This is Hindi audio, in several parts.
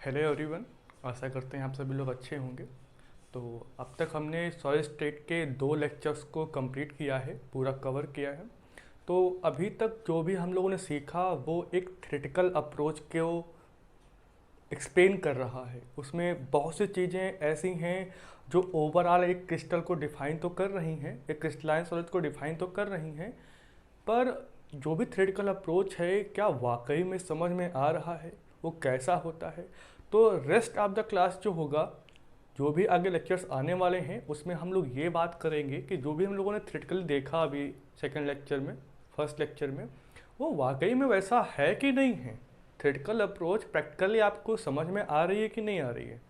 Hello everyone. आशा करते हैं आप सभी लोग अच्छे होंगे। तो अब तक हमने सॉलिड स्टेट के 2 लेक्चर्स को कंप्लीट किया है, पूरा कवर किया है। तो अभी तक जो भी हम लोगों ने सीखा वो एक थ्योरेटिकल अप्रोच को एक्सप्लेन कर रहा है। उसमें बहुत सी चीज़ें ऐसी हैं जो ओवरऑल एक क्रिस्टल को डिफाइन तो कर रही हैं, एक क्रिस्टलाइन सॉलिड को डिफाइन तो कर रही हैं, पर जो भी थ्योरेटिकल अप्रोच है क्या वाकई में समझ में आ रहा है, वो कैसा होता है। तो रेस्ट ऑफ द क्लास जो होगा, जो भी आगे लेक्चर्स आने वाले हैं, उसमें हम लोग ये बात करेंगे कि जो भी हम लोगों ने थ्योरेटिकली देखा अभी सेकंड लेक्चर में, फर्स्ट लेक्चर में, वो वाकई में वैसा है कि नहीं है। थ्योरेटिकल अप्रोच प्रैक्टिकली आपको समझ में आ रही है कि नहीं आ रही है।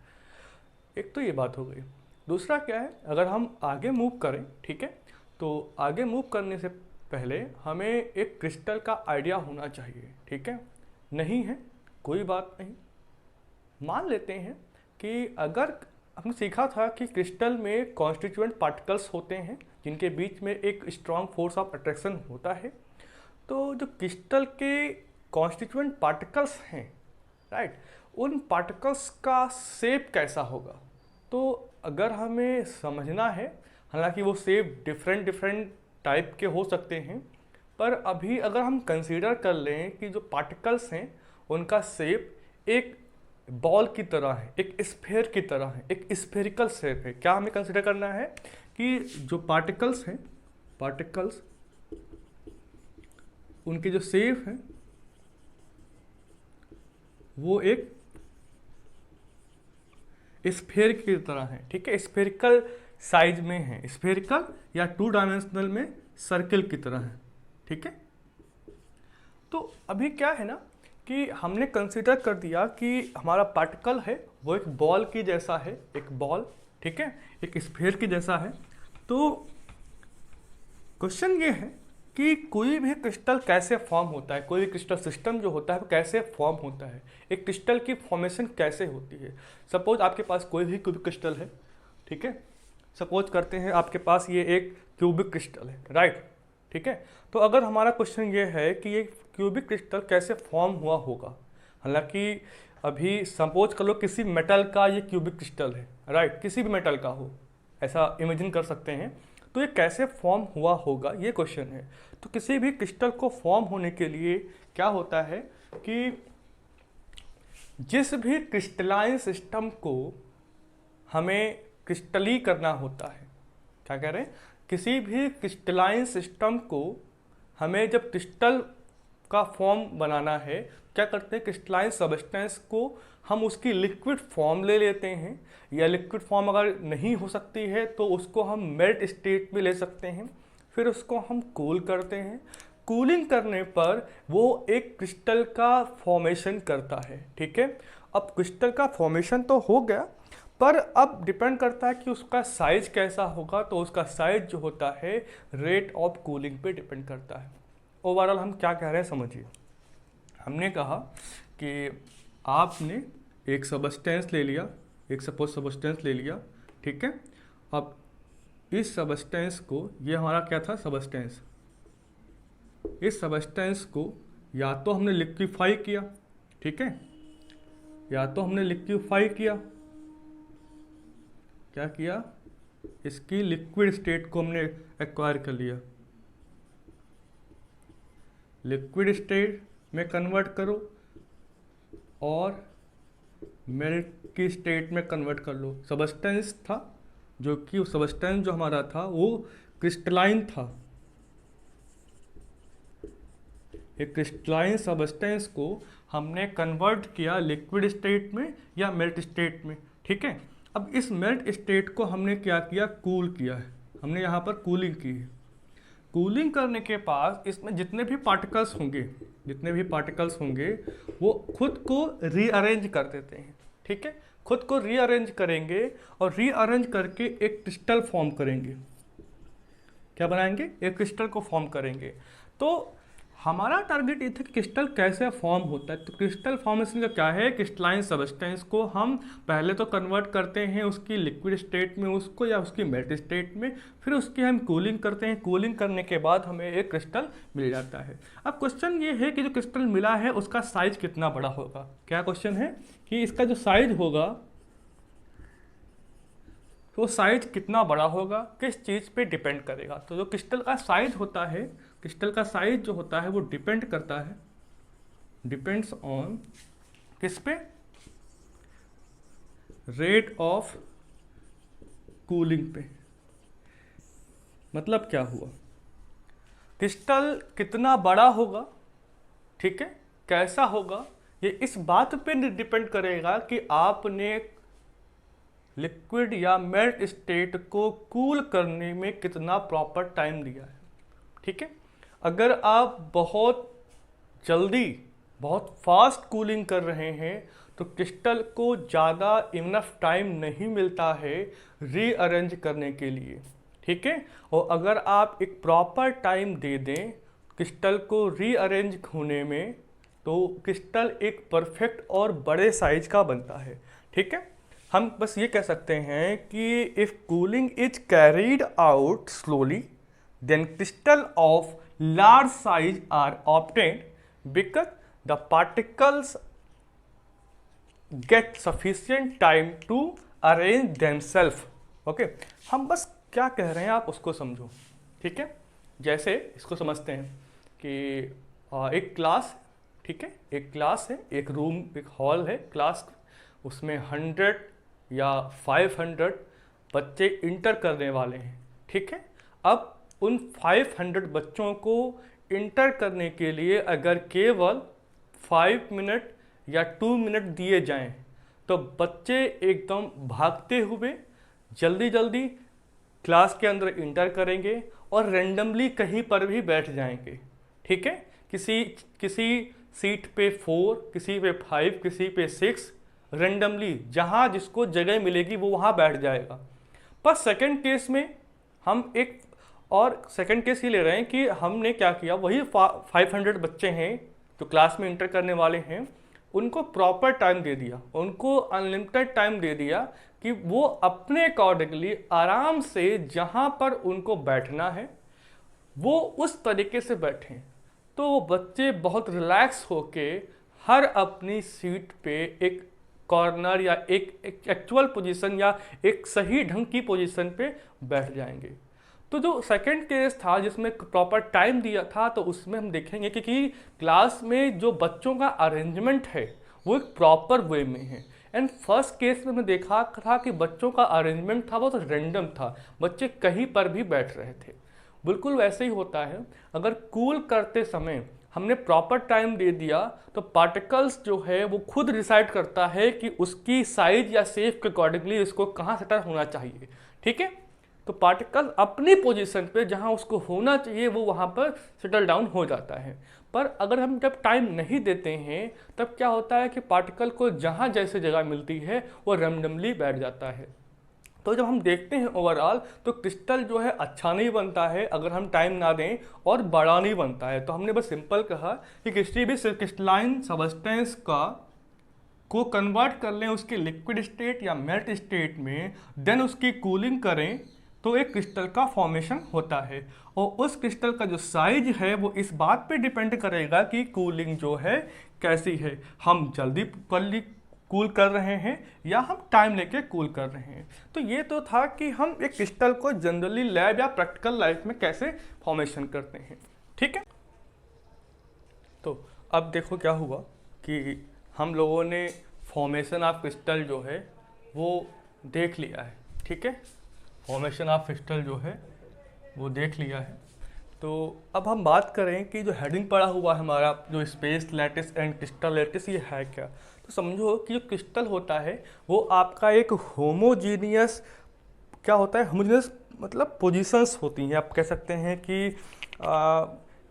एक तो ये बात हो गई। दूसरा क्या है, अगर हम आगे मूव करें, ठीक है, तो आगे मूव करने से पहले हमें एक क्रिस्टल का आइडिया होना चाहिए, ठीक है। नहीं है कोई बात नहीं, मान लेते हैं कि अगर हमने सीखा था कि क्रिस्टल में कॉन्स्टिट्यूएंट पार्टिकल्स होते हैं जिनके बीच में एक स्ट्रॉन्ग फोर्स ऑफ अट्रैक्शन होता है। तो जो क्रिस्टल के कॉन्स्टिट्यूएंट पार्टिकल्स हैं, राइट, उन पार्टिकल्स का शेप कैसा होगा। तो अगर हमें समझना है, हालांकि वो शेप डिफरेंट डिफरेंट टाइप के हो सकते हैं, पर अभी अगर हम कंसीडर कर लें कि जो पार्टिकल्स हैं उनका शेप एक बॉल की तरह है, एक स्फेयर की तरह है, एक स्फेरिकल शेप है। क्या हमें कंसीडर करना है कि जो पार्टिकल्स हैं, पार्टिकल्स उनके जो शेप है वो एक स्फेयर की तरह है, ठीक है, स्फेरिकल साइज में है, स्फेरिकल या 2 डायमेंशनल में सर्कल की तरह है, ठीक है। तो अभी क्या है ना कि हमने कंसीडर कर दिया कि हमारा पार्टिकल है वो एक बॉल की जैसा है, एक बॉल, ठीक है, एक स्फेयर की जैसा है। तो क्वेश्चन ये है कि कोई भी क्रिस्टल कैसे फॉर्म होता है, कोई भी क्रिस्टल सिस्टम जो होता है वो कैसे फॉर्म होता है, एक क्रिस्टल की फॉर्मेशन कैसे होती है। सपोज आपके पास कोई भी क्यूबिक क्रिस्टल है, ठीक है, सपोज करते हैं आपके पास ये एक क्यूबिक क्रिस्टल है, राइट, ठीक है। तो अगर हमारा क्वेश्चन ये है कि ये क्यूबिक क्रिस्टल कैसे फॉर्म हुआ होगा, हालांकि अभी सपोज कर लो किसी मेटल का ये क्यूबिक क्रिस्टल है, राइट, किसी भी मेटल का हो, ऐसा इमेजिन कर सकते हैं। तो ये कैसे फॉर्म हुआ होगा, ये क्वेश्चन है। तो किसी भी क्रिस्टल को फॉर्म होने के लिए क्या होता है कि जिस भी क्रिस्टलाइन सिस्टम को हमें क्रिस्टली करना होता है, क्या कह रहे हैं, किसी भी क्रिस्टलाइन सिस्टम को हमें जब क्रिस्टल का फॉर्म बनाना है, क्या करते हैं, क्रिस्टलाइन सब्सटेंस को हम उसकी लिक्विड फॉर्म ले लेते हैं, या लिक्विड फॉर्म अगर नहीं हो सकती है तो उसको हम मेल्ट स्टेट में ले सकते हैं, फिर उसको हम कूल करते हैं। कूलिंग करने पर वो एक क्रिस्टल का फॉर्मेशन करता है, ठीक है। अब क्रिस्टल का फॉर्मेशन तो हो गया, पर अब डिपेंड करता है कि उसका साइज कैसा होगा। तो उसका साइज जो होता है रेट ऑफ कूलिंग पे डिपेंड करता है। ओवरऑल हम क्या कह रहे हैं समझिए। हमने कहा कि आपने एक सब्सटेंस ले लिया, एक सपोज सब्सटेंस ले लिया, ठीक है। अब इस सब्सटेंस को, ये हमारा क्या था, सब्सटेंस, इस सब्सटेंस को या तो हमने लिक्विफाई किया, ठीक है, या तो हमने लिक्विफाई किया, क्या किया, इसकी लिक्विड स्टेट को हमने एक्वायर कर लिया। लिक्विड स्टेट में कन्वर्ट करो और मेल्ट की स्टेट में कन्वर्ट कर लो। सब्सटेंस था जो कि सब्सटेंस जो हमारा था वो क्रिस्टलाइन था। एक क्रिस्टलाइन सब्सटेंस को हमने कन्वर्ट किया लिक्विड स्टेट में या मेल्ट स्टेट में, ठीक है। अब इस मेल्ट स्टेट को हमने क्या किया, कूल किया है, हमने यहाँ पर कूलिंग की है। कूलिंग करने के बाद इसमें जितने भी पार्टिकल्स होंगे, जितने भी पार्टिकल्स होंगे वो खुद को रीअरेंज कर देते हैं, ठीक है, खुद को रीअरेंज करेंगे और रीअरेंज करके एक क्रिस्टल फॉर्म करेंगे। क्या बनाएंगे, एक क्रिस्टल को फॉर्म करेंगे। तो हमारा टारगेट ये था कि क्रिस्टल कैसे फॉर्म होता है। तो क्रिस्टल फॉर्मेशन का क्या है, क्रिस्टलाइन सबस्टेंस को हम पहले तो कन्वर्ट करते हैं उसकी लिक्विड स्टेट में उसको, या उसकी मेल्ट स्टेट में, फिर उसकी हम कूलिंग करते हैं। कूलिंग करने के बाद हमें एक क्रिस्टल मिल जाता है। अब क्वेश्चन ये है कि जो क्रिस्टल मिला है उसका साइज कितना बड़ा होगा। क्या क्वेश्चन है कि इसका जो साइज होगा तो साइज कितना बड़ा होगा, किस चीज़ पे डिपेंड करेगा। तो जो क्रिस्टल का साइज होता है, क्रिस्टल का साइज जो होता है वो डिपेंड करता है, डिपेंड्स ऑन किस पे, रेट ऑफ कूलिंग पे। मतलब क्या हुआ, क्रिस्टल कितना बड़ा होगा, ठीक है, कैसा होगा, ये इस बात पे डिपेंड करेगा कि आपने लिक्विड या मेल्ट स्टेट को कूल करने में कितना प्रॉपर टाइम दिया है। ठीक है, अगर आप बहुत जल्दी बहुत फास्ट कूलिंग कर रहे हैं तो क्रिस्टल को ज़्यादा इनफ टाइम नहीं मिलता है रीअरेंज करने के लिए। ठीक है, और अगर आप एक प्रॉपर टाइम दे दें क्रिस्टल को रीअरेंज होने में तो क्रिस्टल एक परफेक्ट और बड़े साइज का बनता है। ठीक है, हम बस ये कह सकते हैं कि if cooling is carried out slowly then crystal of large size are obtained because the particles get sufficient time to arrange themselves. Okay, हम बस क्या कह रहे हैं आप उसको समझो। ठीक है, जैसे इसको समझते हैं कि एक क्लास, ठीक है, एक क्लास है, एक रूम, एक हॉल है क्लास, उसमें 100 या 500 बच्चे इंटर करने वाले हैं। ठीक है, अब उन 500 बच्चों को इंटर करने के लिए अगर केवल 5 मिनट या 2 मिनट दिए जाएं तो बच्चे एकदम भागते हुए जल्दी जल्दी क्लास के अंदर इंटर करेंगे और रेंडमली कहीं पर भी बैठ जाएंगे। ठीक है, किसी सीट पे 4, किसी पे 5, किसी पे 6, रेंडमली जहाँ जिसको जगह मिलेगी वो वहाँ बैठ जाएगा। पर सेकंड केस में हम एक और सेकंड केस ये ले रहे हैं कि हमने क्या किया, वही 500 बच्चे हैं जो क्लास में इंटर करने वाले हैं, उनको प्रॉपर टाइम दे दिया, उनको अनलिमिटेड टाइम दे दिया कि वो अपने अकॉर्डिंगली आराम से जहाँ पर उनको बैठना है वो उस तरीके से बैठें। तो वो बच्चे बहुत रिलैक्स होके हर अपनी सीट पे एक कॉर्नर या एक एक्चुअल पोजीशन या एक सही ढंग की पोजीशन पे बैठ जाएंगे। तो जो सेकंड केस था जिसमें प्रॉपर टाइम दिया था तो उसमें हम देखेंगे कि क्लास में जो बच्चों का अरेंजमेंट है वो एक प्रॉपर वे में है। एंड फर्स्ट केस में हमने देखा था कि बच्चों का अरेंजमेंट था वो तो रेंडम था, बच्चे कहीं पर भी बैठ रहे थे। बिल्कुल वैसे ही होता है, अगर कूल करते समय हमने प्रॉपर टाइम दे दिया तो पार्टिकल्स जो है वो खुद डिसाइड करता है कि उसकी साइज या शेप के अकॉर्डिंगली उसको कहाँ सेटल होना चाहिए। ठीक है, तो पार्टिकल अपनी पोजीशन पे जहाँ उसको होना चाहिए वो वहाँ पर सेटल डाउन हो जाता है। पर अगर हम जब टाइम नहीं देते हैं तब क्या होता है कि पार्टिकल को जहाँ जैसे जगह मिलती है वो रैंडमली बैठ जाता है। तो जब हम देखते हैं ओवरऑल तो क्रिस्टल जो है अच्छा नहीं बनता है अगर हम टाइम ना दें, और बड़ा नहीं बनता है। तो हमने बस सिंपल कहा कि किसी भी क्रिस्टलाइन सबस्टेंस को कन्वर्ट कर लें उसके लिक्विड स्टेट या मेल्ट स्टेट में, देन उसकी कूलिंग करें तो एक क्रिस्टल का फॉर्मेशन होता है। और उस क्रिस्टल का जो साइज है वो इस बात पे डिपेंड करेगा कि कूलिंग जो है कैसी है, हम जल्दी कूल कर रहे हैं या हम टाइम लेके कूल कर रहे हैं। तो ये तो था कि हम एक क्रिस्टल को जनरली लैब या प्रैक्टिकल लाइफ में कैसे फॉर्मेशन करते हैं। ठीक है, तो अब देखो क्या हुआ कि हम लोगों ने फॉर्मेशन ऑफ क्रिस्टल जो है वो देख लिया है। ठीक है, फॉर्मेशन ऑफ क्रिस्टल जो है वो देख लिया है। तो अब हम बात करें कि जो हेडिंग पड़ा हुआ है हमारा जो space lattice and crystal lattice, ये है क्या। तो समझो कि जो क्रिस्टल होता है वो आपका एक होमोजीनियस क्या होता है, होमोजीनियस मतलब पोजीशंस होती हैं। आप कह सकते हैं कि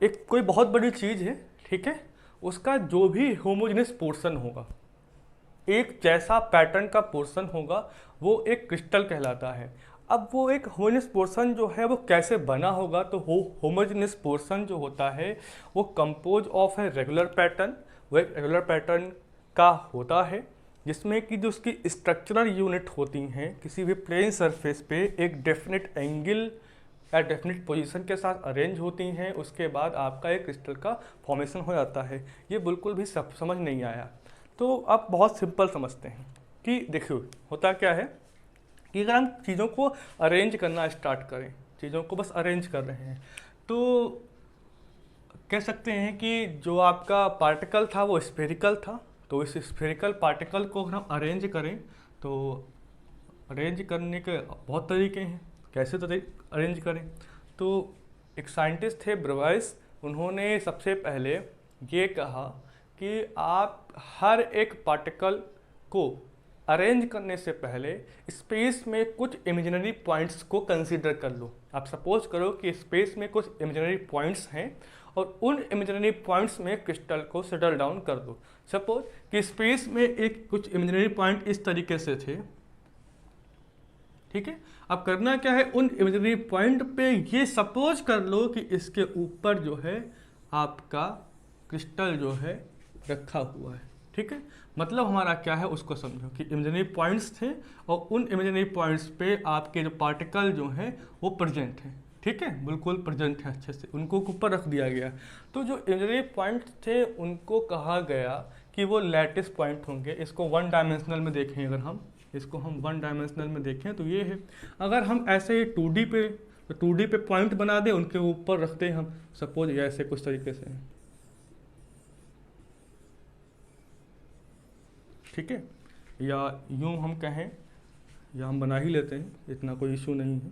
एक कोई बहुत बड़ी चीज़ है, ठीक है, उसका जो भी होमोजीनियस पोर्शन होगा, एक जैसा पैटर्न का पोर्शन होगा, वो एक क्रिस्टल कहलाता है। अब वो एक होमोजेनियस पोर्शन जो है वो कैसे बना होगा, तो होमोजेनियस पोर्शन जो होता है वो कंपोज ऑफ है रेगुलर पैटर्न। वो एक रेगुलर पैटर्न का होता है जिसमें कि जो उसकी स्ट्रक्चरल यूनिट होती हैं किसी भी प्लेन सरफेस पे एक डेफिनेट एंगल या डेफिनेट पोजीशन के साथ अरेंज होती हैं। उसके बाद आपका एक क्रिस्टल का फॉर्मेशन हो जाता है। ये बिल्कुल भी समझ नहीं आया, तो आप बहुत सिंपल समझते हैं कि देखिए होता क्या है कि अगर हम चीज़ों को अरेंज करना स्टार्ट करें, चीज़ों को बस अरेंज कर रहे हैं, तो कह सकते हैं कि जो आपका पार्टिकल था वो स्फेरिकल था। तो इस स्फेरिकल पार्टिकल को अगर हम अरेंज करें तो अरेंज करने के बहुत तरीके हैं, कैसे अरेंज करें। तो एक साइंटिस्ट थे ब्रवाइस, उन्होंने सबसे पहले ये कहा कि आप हर एक पार्टिकल को अरेंज करने से पहले स्पेस में कुछ इमेजिनरी पॉइंट्स को कंसीडर कर लो। आप सपोज करो कि स्पेस में कुछ इमेजिनरी पॉइंट्स हैं और उन इमेजिनरी पॉइंट्स में क्रिस्टल को सेटल डाउन कर दो। सपोज कि स्पेस में एक कुछ इमेजिनरी पॉइंट इस तरीके से थे, ठीक है। अब करना क्या है, उन इमेजिनरी पॉइंट पे ये सपोज कर लो कि इसके ऊपर जो है आपका क्रिस्टल जो है रखा हुआ है, ठीक है। मतलब हमारा क्या है उसको समझो कि इमेजिनरी पॉइंट्स थे और उन इमेजिनरी पॉइंट्स पे आपके जो पार्टिकल जो हैं वो प्रेजेंट हैं, ठीक है, बिल्कुल प्रेजेंट है, अच्छे से उनको ऊपर रख दिया गया। तो जो इमेजिनरी पॉइंट्स थे उनको कहा गया कि वो लैटिस पॉइंट होंगे। इसको वन डायमेंशनल में देखें, अगर हम इसको हम वन डायमेंशनल में देखें तो ये है। अगर हम ऐसे 2D पे, तो 2D पे पॉइंट बना दें, उनके ऊपर रखते हैं हम, सपोज ये ऐसे कुछ तरीके से, ठीक है। या यूं हम कहें, या हम बना ही लेते हैं, इतना कोई इशू नहीं है,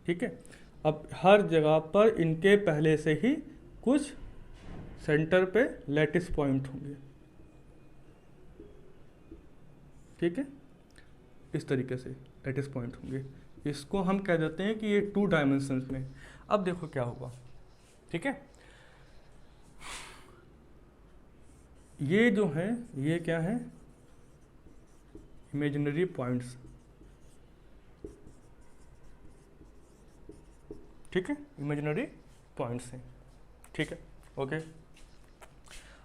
ठीक है। अब हर जगह पर इनके पहले से ही कुछ सेंटर पे लैटिस पॉइंट होंगे, ठीक है, इस तरीके से लैटिस पॉइंट होंगे। इसको हम कह देते हैं कि ये 2 डायमेंशंस में। अब देखो क्या होगा, ठीक है। ये जो है ये क्या है, इमेजिनरी पॉइंट्स, ठीक है, इमेजिनरी पॉइंट्स हैं, ठीक है, ओके।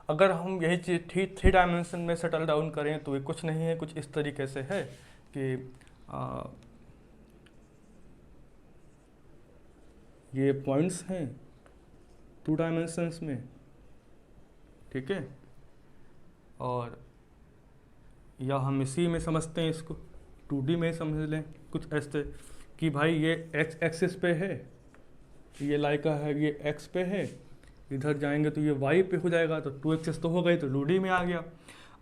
अगर हम यही चीज़ 3 डायमेंशन में सेटल डाउन करें तो ये कुछ नहीं है, कुछ इस तरीके से है कि ये पॉइंट्स हैं 2 डायमेंशंस में, ठीक है। और या हम इसी में समझते हैं इसको 2D में समझ लें कुछ ऐसे कि भाई ये x एक्सिस पे है, ये लाई का है, ये x पे है, इधर जाएंगे तो ये y पे हो जाएगा, तो 2 एक्सिस तो हो गई, तो 2D में आ गया।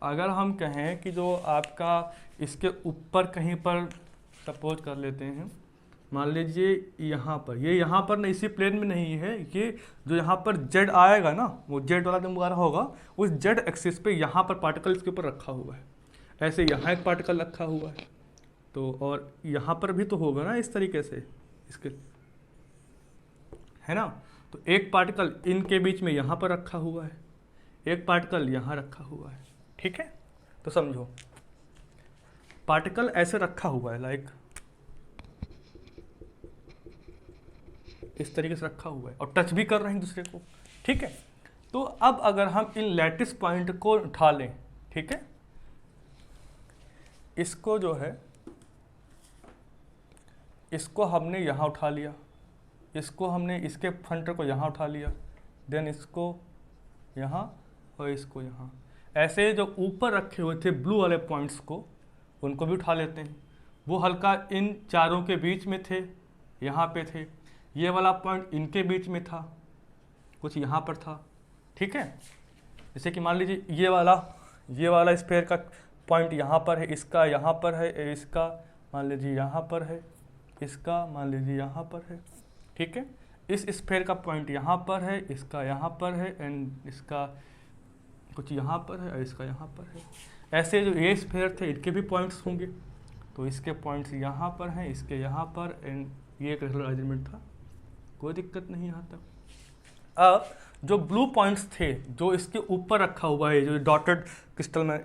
अगर हम कहें कि जो आपका इसके ऊपर कहीं पर सपोज कर लेते हैं, मान लीजिए यहाँ पर, ये यहाँ पर ना इसी प्लेन में नहीं है, ये जो यहाँ पर z आएगा ना, वो z वाला नंबर होगा, उस z एक्सिस पे यहाँ पर पार्टिकल इसके ऊपर रखा हुआ है। ऐसे यहाँ एक पार्टिकल रखा हुआ है, तो और यहाँ पर भी तो होगा ना इस तरीके से इसके, है ना। तो एक पार्टिकल इनके बीच में यहाँ पर रखा हुआ है, एक पार्टिकल यहाँ रखा हुआ है, ठीक है। तो समझो पार्टिकल ऐसे रखा हुआ है, लाइक इस तरीके से रखा हुआ है और टच भी कर रहे हैं दूसरे को, ठीक है। तो अब अगर हम इन लैटिस पॉइंट को उठा लें, ठीक है, इसको जो है इसको हमने यहाँ उठा लिया, इसको हमने इसके फ्रंट को यहाँ उठा लिया, देन इसको यहाँ और इसको यहाँ, ऐसे जो ऊपर रखे हुए थे ब्लू वाले पॉइंट्स को उनको भी उठा लेते हैं। वो हल्का इन चारों के बीच में थे, यहाँ पे थे, ये वाला पॉइंट इनके बीच में था, कुछ यहाँ पर था, ठीक है। जैसे कि मान लीजिए ये वाला स्फीयर का पॉइंट यहाँ पर है, इसका यहाँ पर है, इसका मान लीजिए यहाँ पर है, इसका मान लीजिए यहाँ पर है, ठीक है। इस स्फीयर का पॉइंट यहाँ पर है, इसका यहाँ पर है, एंड इसका कुछ यहाँ पर है और इसका यहाँ पर है। ऐसे जो ये स्फीयर थे इनके भी पॉइंट्स होंगे, तो इसके पॉइंट्स यहाँ पर हैं, इसके यहाँ पर, एंड ये एक रेगुलर अरेंजमेंट था, कोई दिक्कत नहीं यहाँ तक। अब जो ब्लू पॉइंट्स थे जो इसके ऊपर रखा हुआ है, जो डॉटेड क्रिस्टल में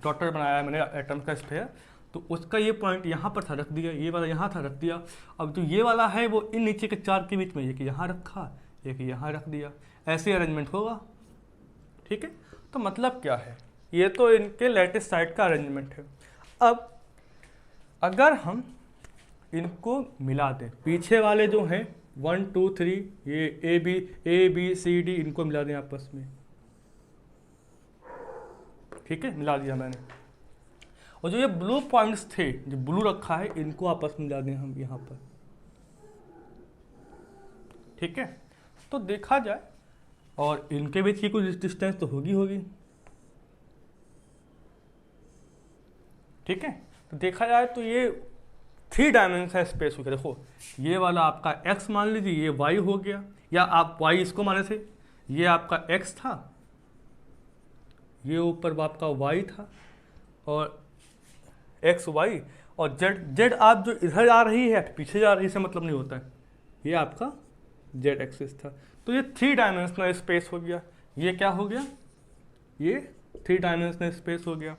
डॉटेड बनाया है मैंने एटम का स्फीयर, तो उसका ये पॉइंट यहाँ पर था, रख दिया, ये वाला यहाँ था, रख दिया। अब जो ये वाला है वो इन नीचे के चार के बीच में, एक यहाँ रखा, एक यहाँ रख दिया, ऐसे अरेंजमेंट होगा। ठीक है, तो मतलब क्या है, ये तो इनके लेटेस्ट साइड का अरेंजमेंट है। अब अगर हम इनको मिला दें, पीछे वाले जो हैं 1 2 3, ये ए बी सी डी, इनको मिला दें आपस में। ठीक है, मिला दिया मैंने। और जो ये ब्लू पॉइंट्स थे, जो ब्लू रखा है, इनको आपस में मिला दें हम यहाँ पर। ठीक है, तो देखा जाए, और इनके बीच की कुछ डिस्टेंस तो होगी। ठीक है, तो देखा जाए तो ये 3 डायमेंशन स्पेस हो गया। देखो, ये वाला आपका x मान लीजिए, ये y हो गया, या आप y इसको माने थे, ये आपका x था, ये ऊपर आपका y था, और x y, और z आप जो इधर आ रही है पीछे जा रही है, इससे मतलब नहीं होता है, ये आपका z एक्सिस था। तो ये 3 डायमेंशनल स्पेस हो गया। ये क्या हो गया, ये 3 डायमेंशनल स्पेस हो गया।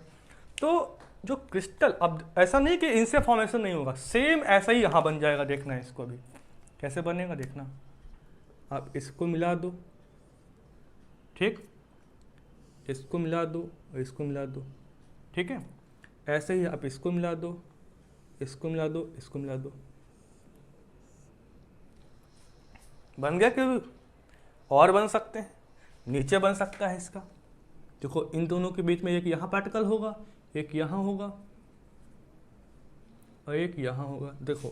तो जो क्रिस्टल, अब ऐसा नहीं कि इनसे फॉर्मेशन नहीं होगा, सेम ऐसा ही यहाँ बन जाएगा। देखना है इसको, अभी कैसे बनेगा देखना। आप इसको मिला दो, ठीक, इसको मिला दो और इसको मिला दो। ठीक है, ऐसे ही आप इसको मिला दो, इसको मिला दो, इसको मिला दो, बन गया। कि और बन सकते हैं, नीचे बन सकता है इसका। देखो, इन दोनों के बीच में एक यहाँ पार्टिकल होगा, एक यहाँ होगा, और एक यहाँ होगा। देखो,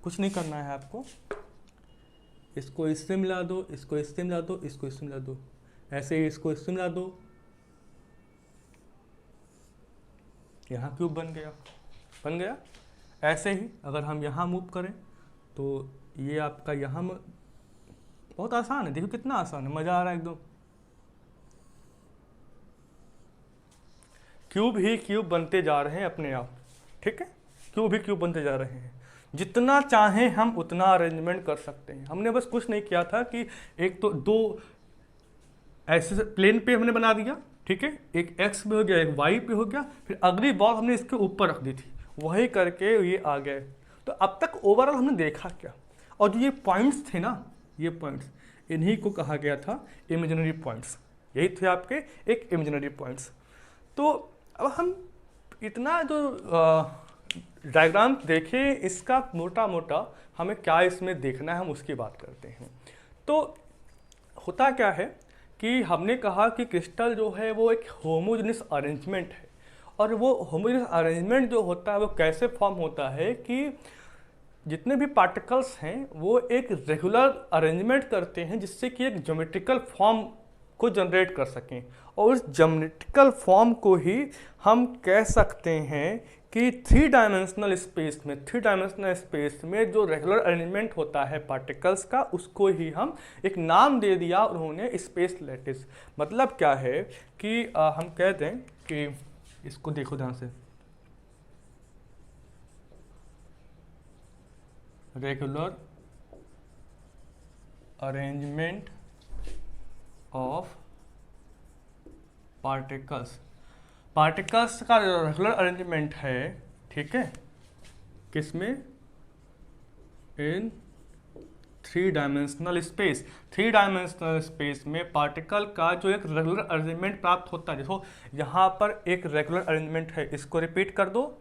कुछ नहीं करना है आपको, इसको इससे मिला दो, इसको इससे मिला दो, इसको इससे मिला दो, ऐसे ही इसको इससे मिला दो, यहाँ क्यूब बन गया। ऐसे ही अगर हम यहाँ मूव करें तो ये आपका यहाँ बहुत आसान है। देखो कितना आसान है, मज़ा आ रहा है एकदम। क्यूब ही क्यूब बनते जा रहे हैं अपने आप। ठीक है, क्यूब ही क्यूब बनते जा रहे हैं। जितना चाहें हम उतना अरेंजमेंट कर सकते हैं। हमने बस कुछ नहीं किया था कि एक तो 2 ऐसे प्लेन पे हमने बना दिया, ठीक है, एक एक्स पे हो गया, एक वाई पे हो गया, फिर अगली बॉल हमने इसके ऊपर रख दी थी, वही करके ये आ गए। तो अब तक ओवरऑल हमने देखा क्या, और जो ये पॉइंट्स थे ना, ये पॉइंट्स, इन्हीं को कहा गया था इमेजिनरी पॉइंट्स। यही थे आपके एक इमेजिनरी पॉइंट्स। तो अब हम इतना जो डायग्राम देखें, इसका मोटा मोटा हमें क्या इसमें देखना है, हम उसकी बात करते हैं। तो होता क्या है कि हमने कहा कि क्रिस्टल जो है वो एक होमोजेनियस अरेंजमेंट है, और वो होमोजेनियस अरेंजमेंट जो होता है वो कैसे फॉर्म होता है कि जितने भी पार्टिकल्स हैं वो एक रेगुलर अरेंजमेंट करते हैं, जिससे कि एक ज्योमेट्रिकल फॉर्म को जनरेट कर सकें। और उस ज्योमेट्रिकल फॉर्म को ही हम कह सकते हैं कि 3 डायमेंशनल स्पेस में जो रेगुलर अरेंजमेंट होता है पार्टिकल्स का, उसको ही हम एक नाम दे दिया उन्होंने, स्पेस लैटिस। मतलब क्या है कि हम कह दें कि इसको देखो ध्यान से, रेगुलर अरेंजमेंट ऑफ पार्टिकल्स का रेगुलर अरेंजमेंट है, ठीक है, किसमें, इन 3 डायमेंशनल स्पेस। 3 डायमेंशनल स्पेस में पार्टिकल का जो एक रेगुलर अरेंजमेंट प्राप्त होता है। देखो, यहाँ पर एक रेगुलर अरेंजमेंट है, इसको रिपीट कर दो,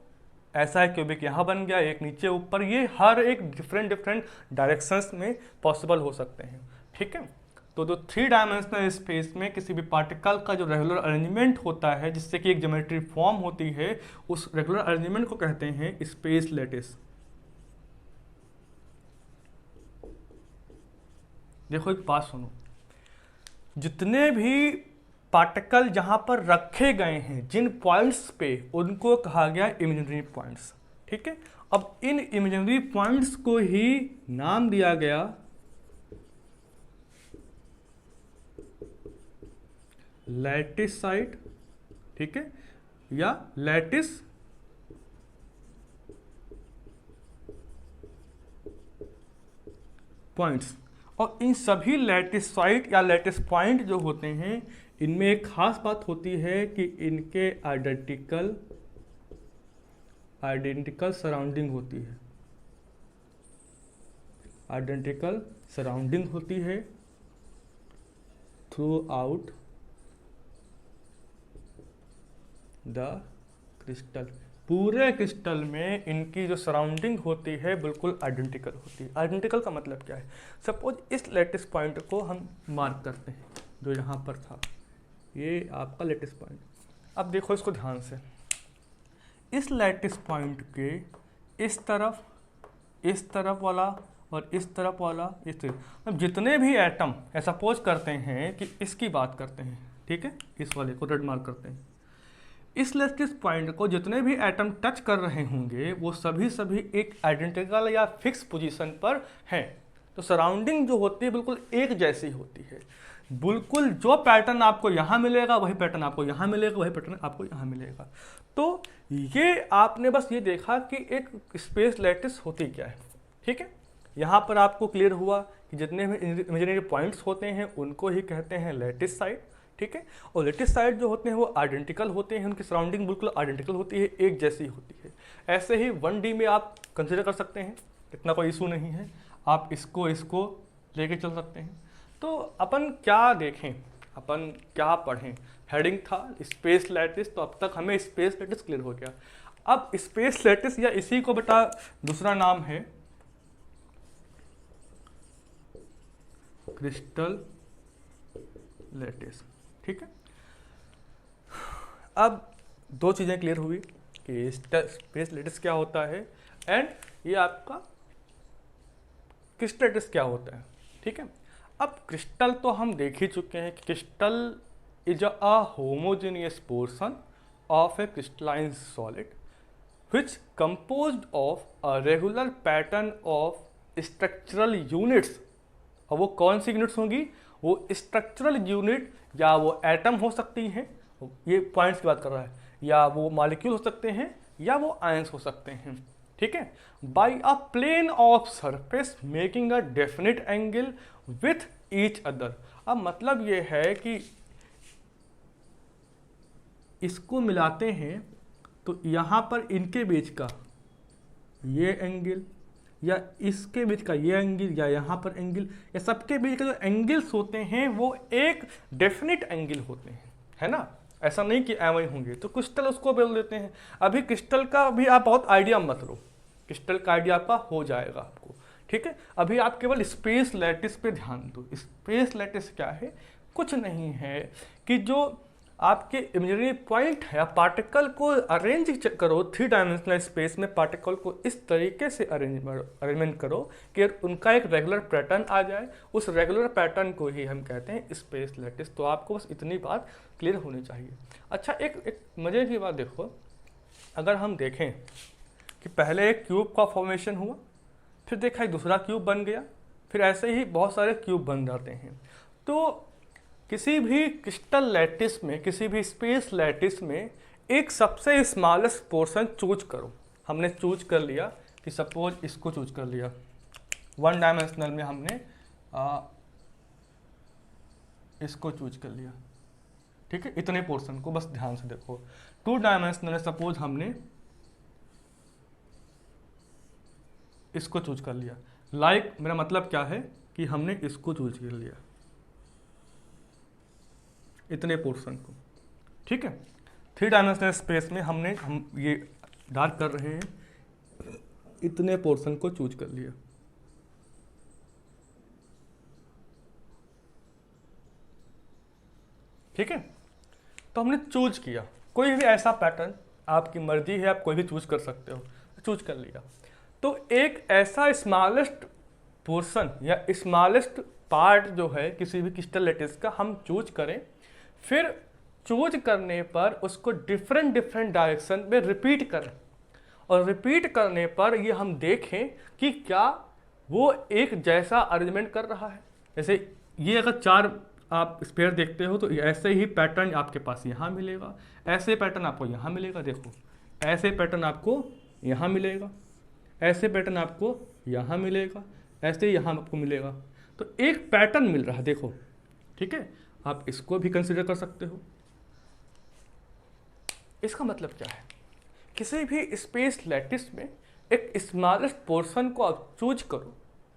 ऐसा है, क्यूबिक यहाँ बन गया, एक नीचे ऊपर, ये हर एक डिफरेंट डायरेक्शंस में पॉसिबल हो सकते हैं। ठीक है, तो जो 3 डायमेंशनल स्पेस में किसी भी पार्टिकल का जो रेगुलर अरेंजमेंट होता है, जिससे कि एक ज्योमेट्री फॉर्म होती है, उस रेगुलर अरेंजमेंट को कहते हैं स्पेस लैटिस। देखो, एक बात सुनो, जितने भी पार्टिकल जहां पर रखे गए हैं, जिन पॉइंट्स पे, उनको कहा गया इमेजिनरी पॉइंट्स। ठीक है, अब इन इमेजिनरी पॉइंट्स को ही नाम दिया गया लैटिस साइट, ठीक है, या लैटिस पॉइंट्स। और इन सभी लैटिस साइट या लैटिस पॉइंट जो होते हैं, इनमें एक खास बात होती है कि इनके आइडेंटिकल सराउंडिंग होती है, आइडेंटिकल सराउंडिंग होती है थ्रू आउट द क्रिस्टल। पूरे क्रिस्टल में इनकी जो सराउंडिंग होती है बिल्कुल आइडेंटिकल होती है। आइडेंटिकल का मतलब क्या है? सपोज इस लैटिस पॉइंट को हम मार्क करते हैं, जो यहाँ पर था, ये आपका लैटिस पॉइंट। अब देखो इसको ध्यान से, इस लैटिस पॉइंट के इस तरफ वाला और इस तरफ वाला, इस तरफ, अब जितने भी एटम, सपोज करते हैं कि इसकी बात करते हैं, ठीक है, इस वाले को रेड मार्क करते हैं, इस लैटिस पॉइंट को जितने भी एटम टच कर रहे होंगे वो सभी एक आइडेंटिकल या फिक्स पोजीशन पर हैं। तो सराउंडिंग जो होती है बिल्कुल एक जैसी होती है, बिल्कुल जो पैटर्न आपको यहाँ मिलेगा वही पैटर्न आपको यहाँ मिलेगा, वही पैटर्न आपको यहाँ मिलेगा। तो ये आपने बस ये देखा कि एक स्पेस लैटिस होती क्या है, ठीक है। यहाँ पर आपको क्लियर हुआ कि जितने भी इमेजिनरी पॉइंट्स होते हैं उनको ही कहते हैं लैटिस साइट, ठीक है। और लैटिस साइट जो होते हैं वो आइडेंटिकल होते हैं, उनकी सराउंडिंग बिल्कुल आइडेंटिकल होती है, एक जैसी होती है। ऐसे ही 1D में आप कंसिडर कर सकते हैं, इतना कोई इशू नहीं है, आप इसको लेके चल सकते हैं। तो अपन क्या देखें, अपन क्या पढ़ें, हेडिंग था स्पेस लैटिस, तो अब तक हमें स्पेस लैटिस क्लियर हो गया। अब स्पेस लैटिस या इसी को बेटा दूसरा नाम है क्रिस्टल लैटिस, ठीक है। अब दो चीज़ें क्लियर हुई कि स्पेस लैटिस क्या होता है एंड ये आपका क्रिस्टल लैटिस क्या होता है, ठीक है। अब क्रिस्टल तो हम देख ही चुके हैं कि crystal is a homogeneous portion of A crystalline solid which composed of a regular pattern of structural units। और वो कौन सी यूनिट्स होंगी? वो स्ट्रक्चरल यूनिट, या वो एटम हो सकती हैं, ये पॉइंट्स की बात कर रहा है, या वो मॉलिक्यूल हो सकते हैं, या वो आयंस हो सकते हैं, ठीक है। By a plane of surface making a definite angle with each other. अब मतलब ये है कि इसको मिलाते हैं तो यहाँ पर इनके बीच का ये एंगल, या इसके बीच का ये एंगल, या यहाँ पर एंगल, या सबके बीच का जो एंगल्स होते हैं वो एक डेफिनेट एंगल होते हैं, है ना। ऐसा नहीं कि एवं होंगे, तो क्रिस्टल उसको बोल देते हैं। अभी क्रिस्टल का भी आप बहुत आइडिया मत लो, क्रिस्टल का आइडिया आपका हो जाएगा आपको, ठीक है। अभी आप केवल स्पेस लैटिस पे ध्यान दो। स्पेस लैटिस क्या है? कुछ नहीं है कि जो आपके इमेजिनरी पॉइंट है, पार्टिकल को अरेंज करो 3 डायमेंशनल स्पेस में, पार्टिकल को इस तरीके से अरेंजमेंट करो कि उनका एक रेगुलर पैटर्न आ जाए। उस रेगुलर पैटर्न को ही हम कहते हैं स्पेस लैटिस। तो आपको बस इतनी बात क्लियर होनी चाहिए। अच्छा, एक मज़े की बात देखो, अगर हम देखें कि पहले एक क्यूब का फॉर्मेशन हुआ, फिर देखा एक दूसरा क्यूब बन गया, फिर ऐसे ही बहुत सारे क्यूब बन जाते हैं। तो किसी भी क्रिस्टल लैटिस में, किसी भी स्पेस लैटिस में एक सबसे स्मॉलेस्ट पोर्शन चूज करो। हमने चूज कर लिया कि सपोज इसको चूज कर लिया 1 डायमेंशनल में, हमने इसको चूज कर लिया, ठीक है। इतने पोर्शन को बस ध्यान से देखो। 2 डायमेंशनल में सपोज हमने इसको चूज कर लिया। मेरा मतलब क्या है कि हमने इसको चूज कर लिया, इतने पोर्शन को, ठीक है। 3 डायमेंशनल स्पेस में हम ये डार्क कर रहे हैं, इतने पोर्शन को चूज कर लिया, ठीक है। तो हमने चूज किया कोई भी ऐसा पैटर्न, आपकी मर्जी है, आप कोई भी चूज कर सकते हो, चूज कर लिया। तो एक ऐसा स्मॉलेस्ट पोर्शन या स्मॉलेस्ट पार्ट जो है किसी भी क्रिस्टल लैटिस का हम चूज करें, फिर चूज करने पर उसको डिफरेंट डायरेक्शन में रिपीट करें, और रिपीट करने पर ये हम देखें कि क्या वो एक जैसा अरेंजमेंट कर रहा है। जैसे ये अगर 4 आप स्पेयर देखते हो तो ऐसे ही पैटर्न आपके पास यहाँ मिलेगा, ऐसे पैटर्न आपको यहाँ मिलेगा, देखो ऐसे पैटर्न आपको यहाँ मिलेगा, ऐसे पैटर्न आपको यहाँ मिलेगा, ऐसे यहाँ आपको मिलेगा। तो एक पैटर्न मिल रहा है, देखो, ठीक है। आप इसको भी कंसिडर कर सकते हो। इसका मतलब क्या है, किसी भी स्पेस लैटिस में एक स्मॉलेस्ट पोर्शन को आप चूज करो,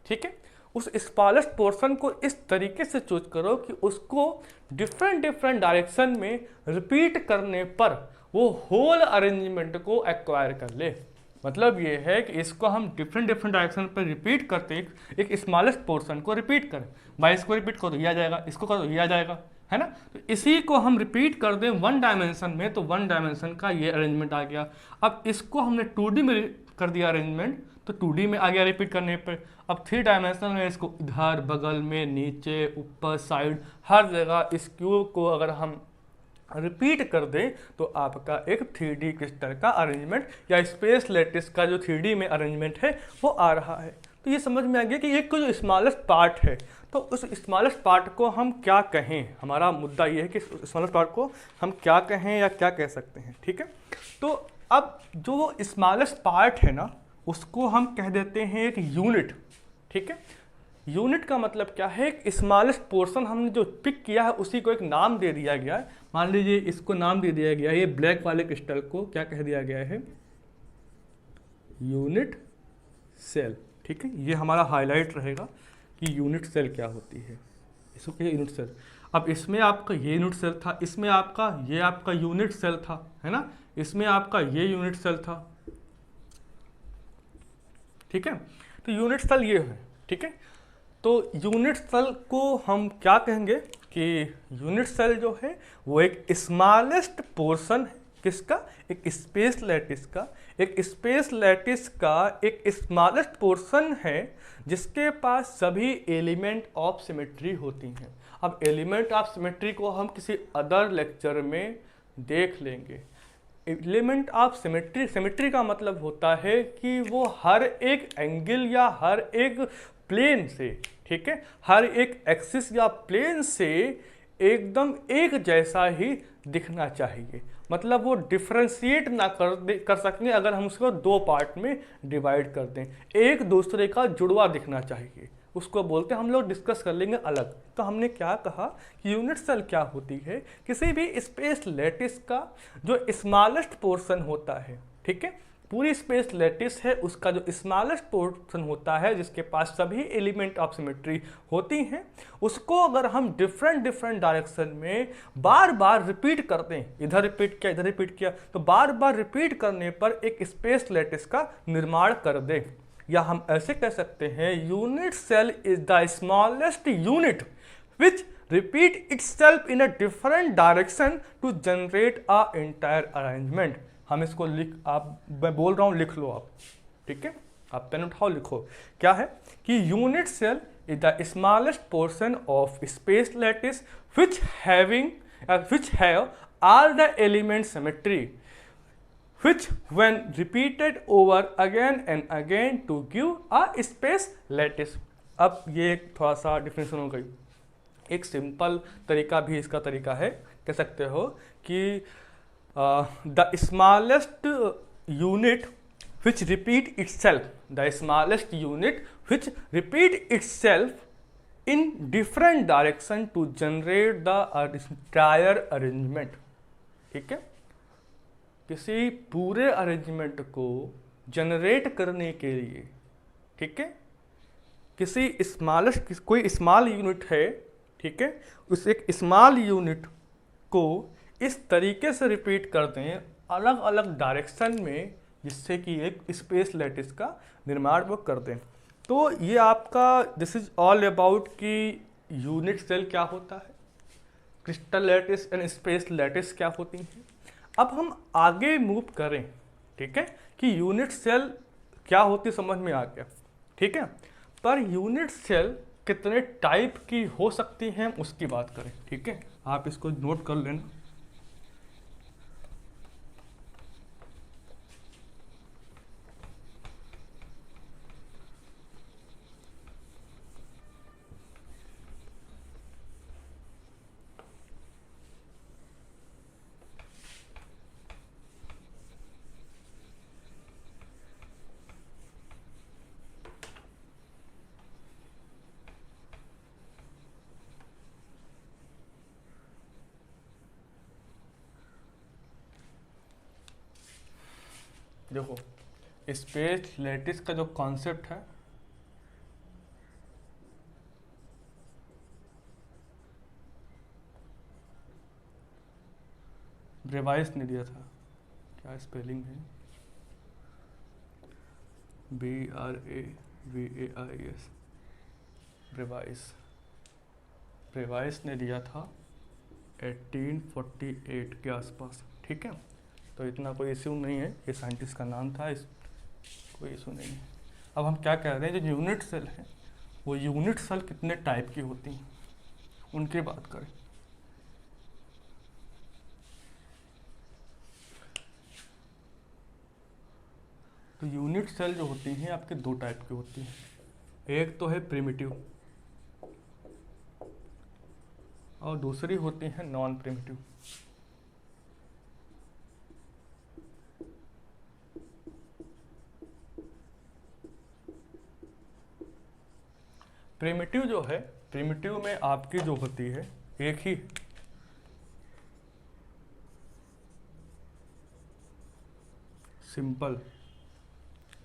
ठीक है। उस स्मॉलेस्ट पोर्शन को इस तरीके से चूज करो कि उसको डिफरेंट डिफरेंट डायरेक्शन में रिपीट करने पर वो होल अरेंजमेंट को एक्वायर कर ले। मतलब ये है कि इसको हम डिफरेंट डिफरेंट डायरेक्शन पर रिपीट करते हैं, एक स्मॉलेस्ट पोर्शन को रिपीट करें। भाई इसको रिपीट करो तो ये आ जाएगा, इसको करो तो ये आ जाएगा, है ना। तो इसी को हम रिपीट कर दें वन डायमेंशन में, तो वन डायमेंशन का ये अरेंजमेंट आ गया। अब इसको हमने 2D में कर दिया अरेंजमेंट, तो 2D में आ गया रिपीट करने पर। अब 3 डायमेंशन में इसको इधर बगल में, नीचे, ऊपर, साइड, हर जगह इस क्यूब को अगर हम रिपीट कर दें तो आपका एक 3D क्रिस्टल का अरेंजमेंट या स्पेस लैटिस का जो 3D में अरेंजमेंट है वो आ रहा है। तो ये समझ में आ गया कि एक जो स्मॉलेस्ट पार्ट है, तो उस स्मॉलेस्ट पार्ट को हम क्या कहें। हमारा मुद्दा ये है कि स्मॉलेस्ट पार्ट को हम क्या कहें या क्या कह सकते हैं, ठीक है। तो अब जो स्मॉलेस्ट पार्ट है ना, उसको हम कह देते हैं एक यूनिट, ठीक है। यूनिट का मतलब क्या है, एक स्मॉलेस्ट पोर्शन हमने जो पिक किया है उसी को एक नाम दे दिया गया है। मान लीजिए इसको नाम दे दिया गया है, ये ब्लैक वाले क्रिस्टल को क्या कह दिया गया है, यूनिट सेल, ठीक है। ये हमारा हाईलाइट रहेगा कि यूनिट सेल क्या होती है, इसको कहिए यूनिट सेल। अब इसमें आपका ये यूनिट सेल था, इसमें आपका ये आपका यूनिट सेल था, है ना, इसमें आपका ये यूनिट सेल था, ठीक है। तो यूनिट सेल ये है, ठीक है। तो यूनिट सेल को हम क्या कहेंगे कि यूनिट सेल जो है वो एक स्मॉलेस्ट पोर्शन है, किसका, एक स्पेस लैटिस का। एक स्पेस लैटिस का एक स्मॉलेस्ट पोर्शन है जिसके पास सभी एलिमेंट ऑफ सिमेट्री होती हैं। अब एलिमेंट ऑफ सिमेट्री को हम किसी अदर लेक्चर में देख लेंगे। एलिमेंट ऑफ सिमेट्री, सिमेट्री का मतलब होता है कि वो हर एक एंगल या हर एक प्लेन से, ठीक है, हर एक एक्सिस या प्लेन से एकदम एक जैसा ही दिखना चाहिए। मतलब वो डिफ्रेंशिएट ना कर सकें अगर हम उसको 2 पार्ट में डिवाइड कर दें, एक दूसरे का जुड़वा दिखना चाहिए, उसको बोलते हैं, हम लोग डिस्कस कर लेंगे अलग। तो हमने क्या कहा कि यूनिट सेल क्या होती है, किसी भी स्पेस लैटिस का जो स्मॉलेस्ट पोर्शन होता है, ठीक है, पूरी स्पेस लैटिस है, उसका जो स्मॉलेस्ट पोर्शन होता है जिसके पास सभी एलिमेंट ऑफ सिमेट्री होती हैं, उसको अगर हम डिफरेंट डिफरेंट डायरेक्शन में बार बार रिपीट करते हैं, इधर रिपीट किया, इधर रिपीट किया, तो बार बार रिपीट करने पर एक स्पेस लैटिस का निर्माण कर दें। या हम ऐसे कह सकते हैं, unit cell is the smallest unit which repeat itself in a different direction to generate a entire arrangement. हम इसको मैं बोल रहा हूँ, लिख लो आप, ठीक है, आप पेन उठाओ, लिखो। क्या है कि unit cell is the smallest portion of space lattice which have all the element symmetry which when repeated over again and again to give a space lattice। अब ये थोड़ा सा डिफिनेशन हो गई। एक सिंपल तरीका भी इसका तरीका है, कह सकते हो कि the smallest unit which repeat itself, the smallest unit which repeat itself in different direction to generate the entire arrangement। ठीक है, किसी पूरे अरेंजमेंट को जनरेट करने के लिए, ठीक है, किसी स्मॉलेस्ट, कोई स्मॉल यूनिट है, ठीक है, उस एक स्मॉल यूनिट को इस तरीके से रिपीट कर दें अलग अलग डायरेक्शन में जिससे कि एक स्पेस लैटिस का निर्माण वो कर दें। तो ये आपका दिस इज ऑल अबाउट कि यूनिट सेल क्या होता है, crystal lattice and space lattice क्या होती हैं। अब हम आगे मूव करें, ठीक है, कि यूनिट सेल क्या होती समझ में आ गया, ठीक है, पर यूनिट सेल कितने टाइप की हो सकती हैं उसकी बात करें। ठीक है, आप इसको नोट कर लेना। देखो स्पेस लैटिस का जो कॉन्सेप्ट है, ब्रेवाइस ने दिया था, क्या स्पेलिंग है, BRAVAIS, ब्रेवाइस, ब्रेवाइस ने दिया था 1848 के आसपास, ठीक है। तो इतना कोई इश्यू नहीं है, ये साइंटिस्ट का नाम था, कोई इशू नहीं है। अब हम क्या कह रहे हैं, जो यूनिट सेल है वो यूनिट सेल कितने टाइप की होती हैं उनकी बात करें। तो यूनिट सेल जो होती हैं आपके दो टाइप की होती हैं, एक तो है प्रिमिटिव और दूसरी होती है नॉन प्रिमिटिव। प्रिमिटिव जो है, प्रिमिटिव में आपकी जो होती है एक ही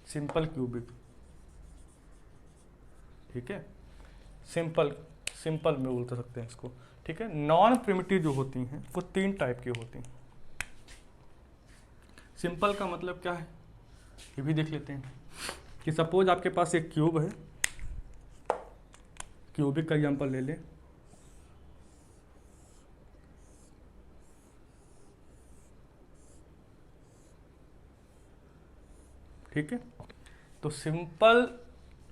सिंपल क्यूबिक, ठीक है, सिंपल में बोल सकते हैं इसको, ठीक है। नॉन प्रिमिटिव जो होती हैं वो तीन टाइप की होती हैं। सिंपल का मतलब क्या है ये भी देख लेते हैं कि सपोज आपके पास एक क्यूब है, क्यूबिक का एग्जांपल ले लें, ठीक है। तो सिंपल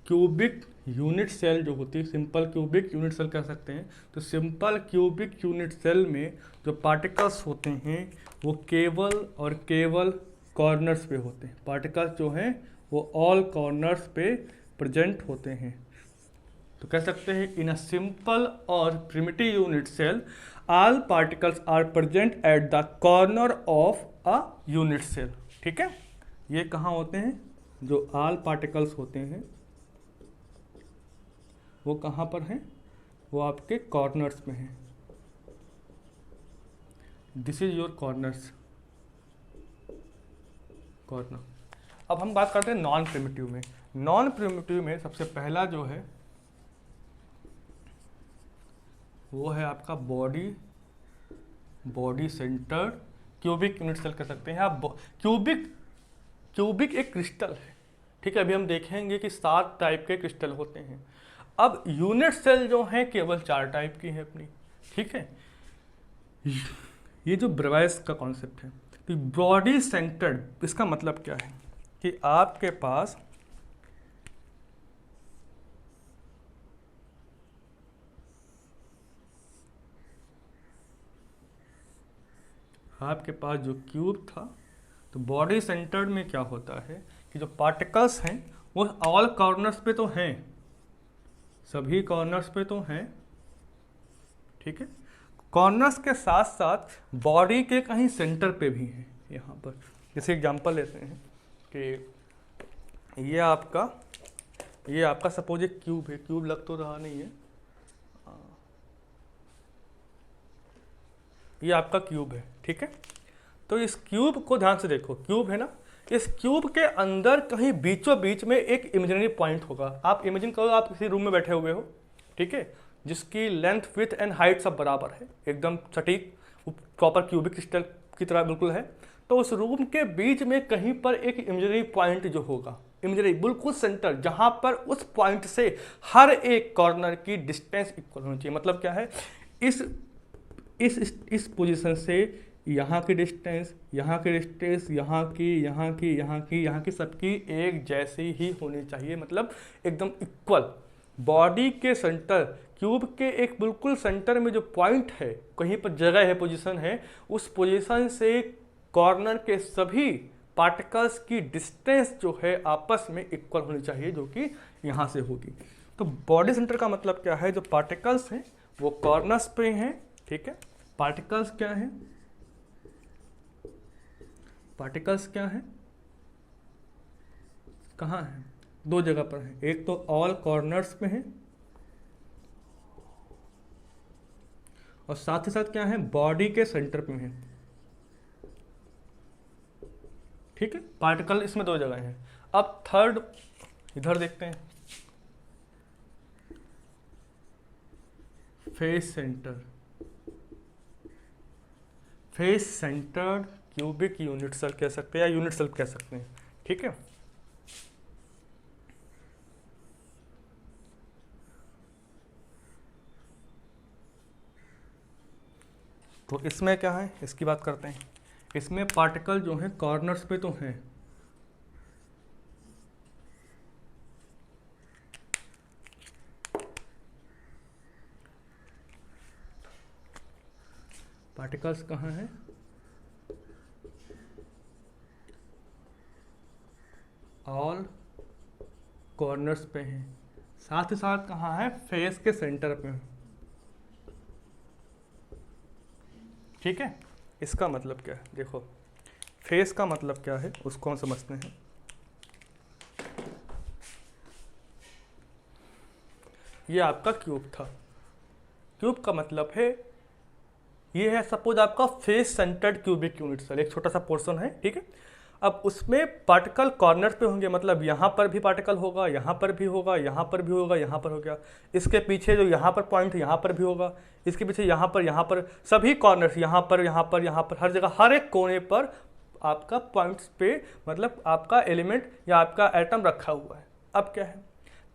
क्यूबिक यूनिट सेल जो होती है, सिंपल क्यूबिक यूनिट सेल कह सकते हैं। तो सिंपल क्यूबिक यूनिट सेल में जो पार्टिकल्स होते हैं वो केवल और केवल कॉर्नर्स पे होते हैं। पार्टिकल्स जो हैं वो ऑल कॉर्नर्स पे प्रेजेंट होते हैं। तो कह सकते हैं इन अ सिंपल और primitive unit cell all particles are present at the corner of a unit cell, ठीक है। ये कहाँ होते हैं, जो ऑल पार्टिकल्स होते हैं वो कहाँ पर हैं, वो आपके कॉर्नर्स में हैं। This is your corner. अब हम बात करते हैं नॉन प्रिमिटिव में। नॉन प्रिमिटिव में सबसे पहला जो है वो है आपका body center cubic unit cell कह सकते हैं आप। क्यूबिक एक क्रिस्टल है, ठीक है। अभी हम देखेंगे कि 7 टाइप के क्रिस्टल होते हैं। अब यूनिट सेल जो है केवल 4 टाइप की है अपनी, ठीक है। ये जो ब्रेवाइस का कॉन्सेप्ट है, तो बॉडी सेंटर्ड, इसका मतलब क्या है कि आपके पास जो क्यूब था, तो बॉडी सेंटर्ड में क्या होता है कि जो पार्टिकल्स हैं वो ऑल कॉर्नर्स पे तो हैं, सभी कॉर्नर्स पे तो हैं, ठीक है। कॉर्नर्स के साथ साथ बॉडी के कहीं सेंटर पे भी हैं। यहाँ पर जैसे एग्जांपल लेते हैं कि ये आपका सपोज एक क्यूब है, क्यूब लग तो रहा नहीं है, ये आपका क्यूब है, ठीक है। तो इस क्यूब को ध्यान से देखो, क्यूब है ना, इस क्यूब के अंदर कहीं बीचों बीच में एक इमेजिनरी पॉइंट होगा। आप इमेजिन करो आप किसी रूम में बैठे हुए हो, ठीक है, जिसकी लेंथ विथ एंड हाइट सब बराबर है, एकदम सटीक प्रॉपर क्यूबिक क्रिस्टल की तरह बिल्कुल है। तो उस रूम के बीच में कहीं पर एक इमेजिनरी पॉइंट जो होगा, इमेजिनरी बिल्कुल सेंटर, जहां पर उस पॉइंट से हर एक कॉर्नर की डिस्टेंस इक्वल होनी चाहिए। मतलब क्या है, इस पोजीशन से यहाँ की डिस्टेंस, यहाँ की डिस्टेंस, यहाँ की सबकी एक जैसी ही होनी चाहिए, मतलब एकदम इक्वल। बॉडी के सेंटर, क्यूब के एक बिल्कुल सेंटर में जो पॉइंट है, कहीं पर जगह है, पोजीशन है, उस पोजीशन से कॉर्नर के सभी पार्टिकल्स की डिस्टेंस जो है आपस में इक्वल होनी चाहिए, जो कि यहाँ से होगी। तो बॉडी सेंटर का मतलब क्या है, जो पार्टिकल्स हैं वो कॉर्नर्स पे हैं, ठीक है। पार्टिकल्स क्या हैं, कहाँ हैं, 2 जगह पर हैं, एक तो ऑल कॉर्नर्स पे हैं और साथ ही साथ क्या है, बॉडी के सेंटर पे हैं, ठीक है, पार्टिकल इसमें दो जगह हैं। अब थर्ड इधर देखते हैं, face center, face centered cubic unit cell कह सकते हैं या यूनिट सेल कह सकते हैं। ठीक है, तो इसमें क्या है, इसकी बात करते हैं। इसमें पार्टिकल जो है कॉर्नर्स पे तो हैं, पार्टिकल्स कहाँ हैं, ऑल कॉर्नर्स पे हैं, साथ ही साथ कहाँ है, फेस के सेंटर पे हैं। ठीक है, इसका मतलब क्या है, देखो फेस का मतलब क्या है उसको हम समझते हैं। ये आपका क्यूब था, क्यूब का मतलब है ये है सपोज आपका face centered cubic unit cell, एक छोटा सा पोर्शन है। ठीक है, अब उसमें पार्टिकल कॉर्नर पे होंगे, मतलब यहाँ पर भी पार्टिकल होगा, यहाँ पर भी होगा, यहाँ पर भी होगा, यहाँ पर हो गया, इसके पीछे जो यहाँ पर पॉइंट यहाँ पर भी होगा, इसके पीछे यहाँ पर सभी कॉर्नर्स यहाँ पर हर जगह, हर एक कोने पर आपका पॉइंट्स पे मतलब आपका एलिमेंट या आपका एटम रखा हुआ है। अब क्या है,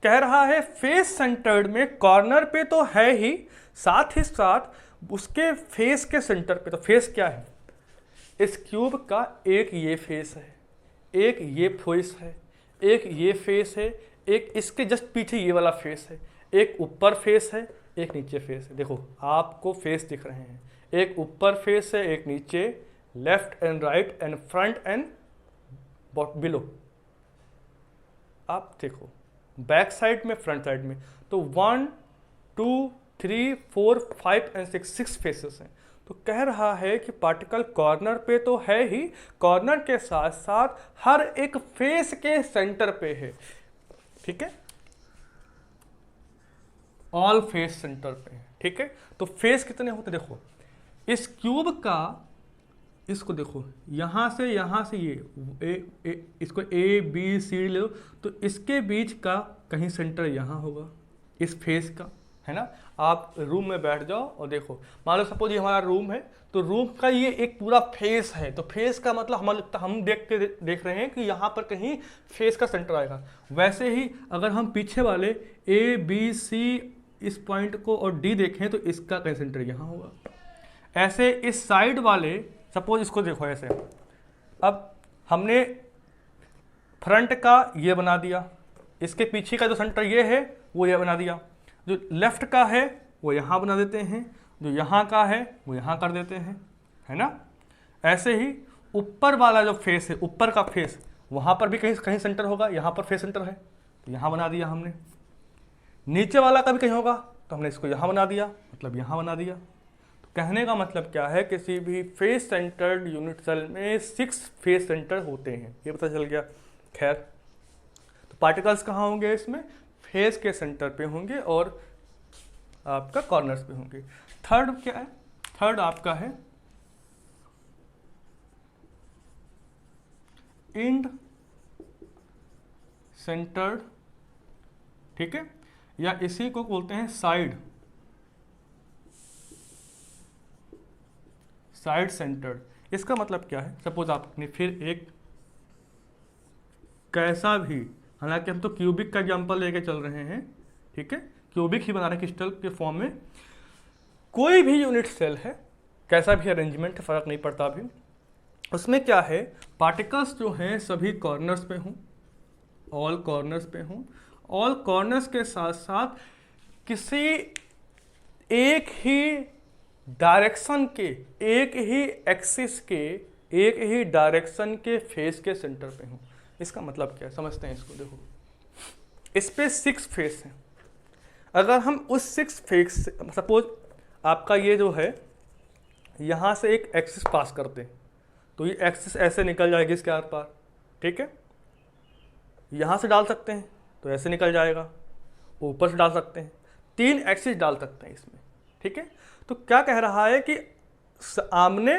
कह रहा है फेस सेंटर्ड में कॉर्नर पे तो है ही, साथ ही साथ उसके फेस के सेंटर पे, तो फेस क्या है, इस क्यूब का एक ये फेस है, एक ये फेस है, एक ये फेस है, एक इसके जस्ट पीछे ये वाला फेस है, एक ऊपर फेस है, एक नीचे फेस है। देखो आपको फेस दिख रहे हैं, एक ऊपर फेस है, एक नीचे, left and right and front end below. आप देखो बैक साइड में, फ्रंट साइड में, तो 1 2 3 4 5 एंड 6 फेसेस हैं। तो कह रहा है कि पार्टिकल कॉर्नर पे तो है ही, कॉर्नर के साथ साथ हर एक फेस के सेंटर पे है। ठीक है, ऑल फेस सेंटर पे है। ठीक है, तो फेस कितने होते, देखो इस क्यूब का, इसको देखो यहाँ से ये इसको ए बी सी ले लो, तो इसके बीच का कहीं सेंटर यहाँ होगा इस फेस का, है ना। आप रूम में बैठ जाओ और देखो, मान लो सपोज ये हमारा रूम है, तो रूम का ये एक पूरा फेस है, तो फेस का मतलब हमें लगता, हम देख रहे हैं कि यहाँ पर कहीं फेस का सेंटर आएगा। वैसे ही अगर हम पीछे वाले ए बी सी इस पॉइंट को और डी देखें तो इसका कहीं सेंटर यहाँ होगा। ऐसे इस साइड वाले, सपोज इसको देखो ऐसे, अब हमने फ्रंट का ये बना दिया, इसके पीछे का जो सेंटर ये है वो ये बना दिया, जो लेफ्ट का है वो यहाँ बना देते हैं, जो यहाँ का है वो यहाँ कर देते हैं, है ना। ऐसे ही ऊपर वाला जो फेस है, ऊपर का फेस, वहाँ पर भी कहीं सेंटर होगा, यहाँ पर फेस सेंटर है तो यहाँ बना दिया हमने। नीचे वाला का भी कहीं होगा तो हमने इसको यहाँ बना दिया, मतलब यहाँ बना दिया। तो कहने का मतलब क्या है, किसी भी फेस सेंटर्ड यूनिट सेल में 6 फेस सेंटर होते हैं, ये पता चल गया। खैर, तो पार्टिकल्स कहाँ होंगे, इसमें फेस के सेंटर पे होंगे और आपका कॉर्नर्स पे होंगे। थर्ड क्या है, थर्ड आपका है इंड सेंटर्ड। ठीक है, या इसी को बोलते हैं साइड सेंटर्ड। इसका मतलब क्या है, सपोज आपने फिर एक कैसा भी, हालांकि हम तो क्यूबिक का एग्जांपल लेके चल रहे हैं, ठीक है, क्यूबिक ही बना रहे हैं क्रिस्टल के फॉर्म में। कोई भी यूनिट सेल है, कैसा भी अरेंजमेंट, फर्क नहीं पड़ता अभी, उसमें क्या है, पार्टिकल्स जो हैं सभी कॉर्नर्स पे हों, ऑल कॉर्नर्स पे हों, ऑल कॉर्नर्स के साथ साथ किसी एक ही डायरेक्शन के, एक ही एक्सिस के, एक ही डायरेक्शन के फेस के सेंटर पे हों। इसका मतलब क्या है, समझते हैं इसको। देखो इस पे 6 फेस हैं, अगर हम उस 6 फेस, सपोज आपका ये जो है यहाँ से एक एक्सिस पास करते हैं, तो ये एक्सिस ऐसे निकल जाएगी इसके आर पार। ठीक है, यहाँ से डाल सकते हैं तो ऐसे निकल जाएगा, ऊपर से डाल सकते हैं, 3 एक्सिस डाल सकते हैं इसमें। ठीक है, तो क्या कह रहा है कि सामने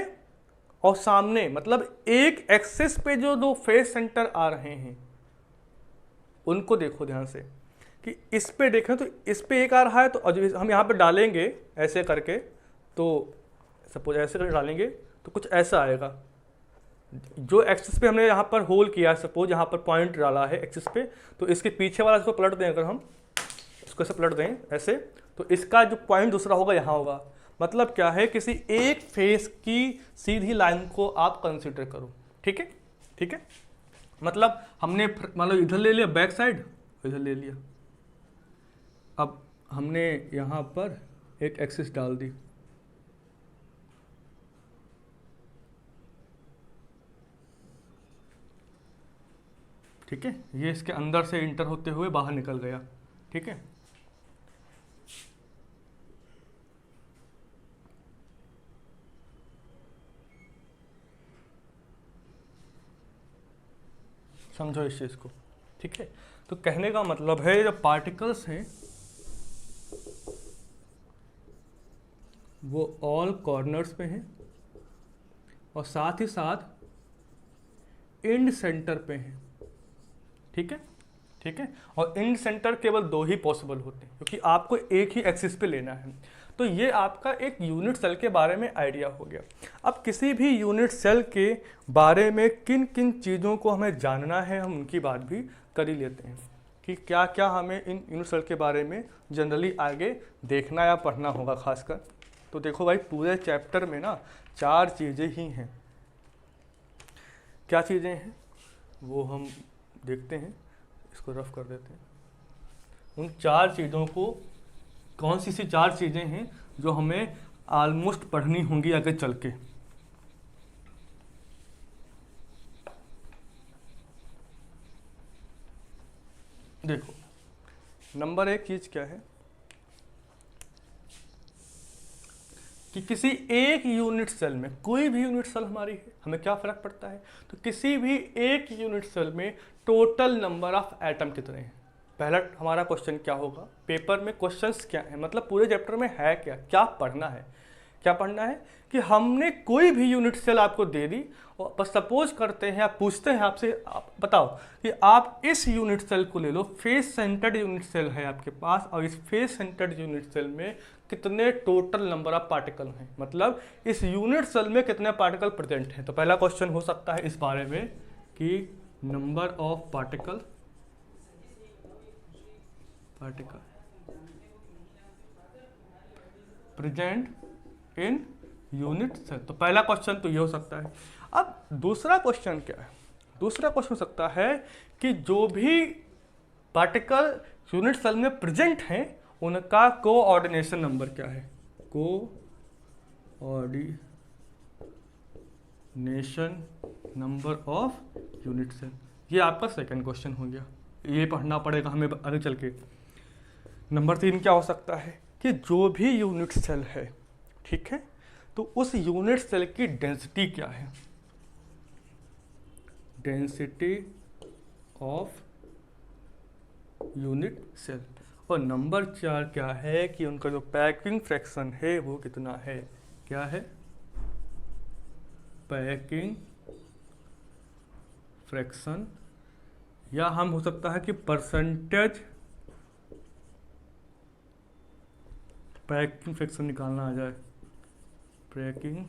और सामने मतलब एक एक्सिस पे जो दो फेस सेंटर आ रहे हैं उनको देखो ध्यान से कि इस पे देखें तो इस पे एक आ रहा है, तो हम यहाँ पे डालेंगे ऐसे करके, तो सपोज ऐसे करके डालेंगे तो कुछ ऐसा आएगा। जो एक्सिस पे हमने यहाँ पर होल किया, सपोज यहाँ पर पॉइंट डाला है एक्सिस पे, तो इसके पीछे वाला इसको पलट दें, अगर हम इसको ऐसे पलट दें ऐसे, तो इसका जो पॉइंट दूसरा होगा यहाँ होगा। मतलब क्या है, किसी एक फेस की सीधी लाइन को आप कंसिडर करो। ठीक है, ठीक है, मतलब हमने मतलब इधर ले लिया बैक साइड, इधर ले लिया, अब हमने यहाँ पर एक एक्सिस डाल दी, ठीक है, ये इसके अंदर से इंटर होते हुए बाहर निकल गया। ठीक है, समझो इस चीज को। ठीक है, तो कहने का मतलब है जो पार्टिकल्स हैं वो ऑल कॉर्नर्स पे हैं और साथ ही साथ एंड सेंटर पे हैं। ठीक है, ठीक है, और एंड सेंटर केवल दो ही पॉसिबल होते हैं क्योंकि आपको एक ही एक्सिस पे लेना है। तो ये आपका एक यूनिट सेल के बारे में आइडिया हो गया। अब किसी भी यूनिट सेल के बारे में किन किन चीज़ों को हमें जानना है, हम उनकी बात भी कर ही लेते हैं कि क्या क्या हमें इन यूनिट सेल के बारे में जनरली आगे देखना या पढ़ना होगा खासकर। तो देखो भाई, पूरे चैप्टर में ना 4 चीज़ें ही हैं। क्या चीज़ें हैं वो हम देखते हैं, इसको रफ कर देते हैं। उन 4 चीज़ों को, कौन सी 4 चीज़ें हैं जो हमें ऑलमोस्ट पढ़नी होंगी आगे चल के। देखो, नंबर 1 चीज़ क्या है कि किसी एक यूनिट सेल में, कोई भी यूनिट सेल हमारी है, हमें क्या फ़र्क पड़ता है, तो किसी भी एक यूनिट सेल में टोटल नंबर ऑफ एटम कितने हैं। पहला हमारा क्वेश्चन क्या होगा, पेपर में क्वेश्चंस क्या है, मतलब पूरे चैप्टर में है क्या क्या पढ़ना है। क्या पढ़ना है कि हमने कोई भी यूनिट सेल आपको दे दी और बस सपोज करते हैं, आप पूछते हैं आपसे, आप बताओ कि आप इस यूनिट सेल को ले लो, फेस सेंटर्ड यूनिट सेल है आपके पास, और इस फेस सेंटर्ड यूनिट सेल में कितने टोटल नंबर ऑफ पार्टिकल हैं, मतलब इस यूनिट सेल में कितने पार्टिकल प्रेजेंट हैं। तो पहला क्वेश्चन हो सकता है इस बारे में कि number of particle present in unit cell. तो पहला क्वेश्चन तो ये हो सकता है। अब दूसरा क्वेश्चन क्या है, दूसरा क्वेश्चन हो सकता है कि जो भी पार्टिकल यूनिट सेल में प्रेजेंट हैं उनका कोऑर्डिनेशन नंबर क्या है, coordination number of unit cell. ये आपका सेकंड क्वेश्चन हो गया, ये पढ़ना पड़ेगा हमें आगे चल के। नंबर 3 क्या हो सकता है कि जो भी यूनिट सेल है, ठीक है, तो उस यूनिट सेल की डेंसिटी क्या है, डेंसिटी ऑफ यूनिट सेल। और नंबर 4 क्या है कि उनका जो पैकिंग फ्रैक्शन है वो कितना है, क्या है, पैकिंग फ्रैक्शन, या हम हो सकता है कि परसेंटेज पैकिंग फ्रैक्शन निकालना आ जाए, पैकिंग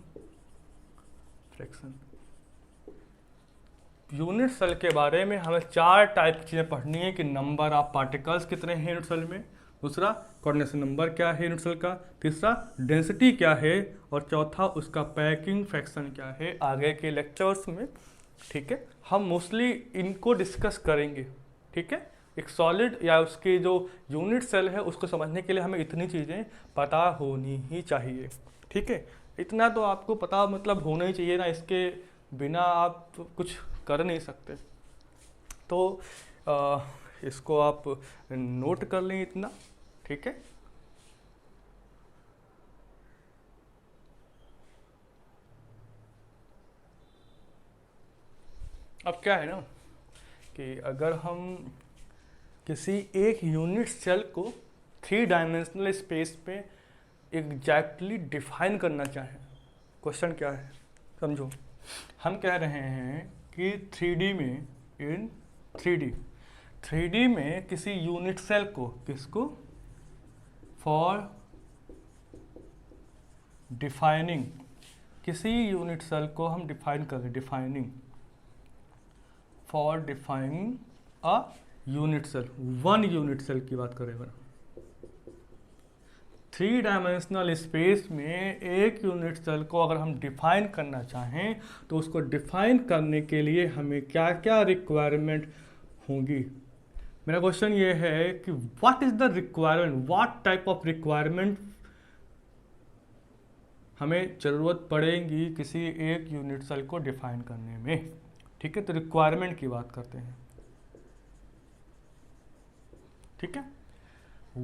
फ्रैक्शन। यूनिट सेल के बारे में हमें 4 टाइप की चीज़ें पढ़नी है कि नंबर ऑफ पार्टिकल्स कितने हैं यूनिट सेल में, दूसरा कोऑर्डिनेशन नंबर क्या है यूनिट सेल का, तीसरा डेंसिटी क्या है, और चौथा उसका पैकिंग फ्रैक्शन क्या है आगे के लेक्चर्स में। ठीक है, हम मोस्टली इनको डिस्कस करेंगे। ठीक है, एक सॉलिड या उसके जो यूनिट सेल है उसको समझने के लिए हमें इतनी चीज़ें पता होनी ही चाहिए। ठीक है, इतना तो आपको पता मतलब होना ही चाहिए ना, इसके बिना आप कुछ कर नहीं सकते। तो इसको आप नोट कर लें इतना। ठीक है, अब क्या है ना कि अगर हम किसी एक यूनिट सेल को 3 डायमेंशनल स्पेस पे एग्जैक्टली डिफाइन करना चाहें, क्वेश्चन क्या है समझो, हम कह रहे हैं कि 3D में, इन 3D में किसी यूनिट सेल को, किसको, फॉर डिफाइनिंग, किसी यूनिट सेल को हम डिफाइन कर रहे, defining, for defining a unit cell, one unit cell की बात करें अगर 3 डायमेंशनल स्पेस में एक यूनिट सेल को अगर हम डिफाइन करना चाहें तो उसको डिफाइन करने के लिए हमें क्या क्या रिक्वायरमेंट होंगी। मेरा क्वेश्चन ये है कि what is the requirement, what type of requirement हमें ज़रूरत पड़ेगी किसी एक यूनिट सेल को डिफाइन करने में। ठीक है, तो रिक्वायरमेंट की बात करते हैं। ठीक है,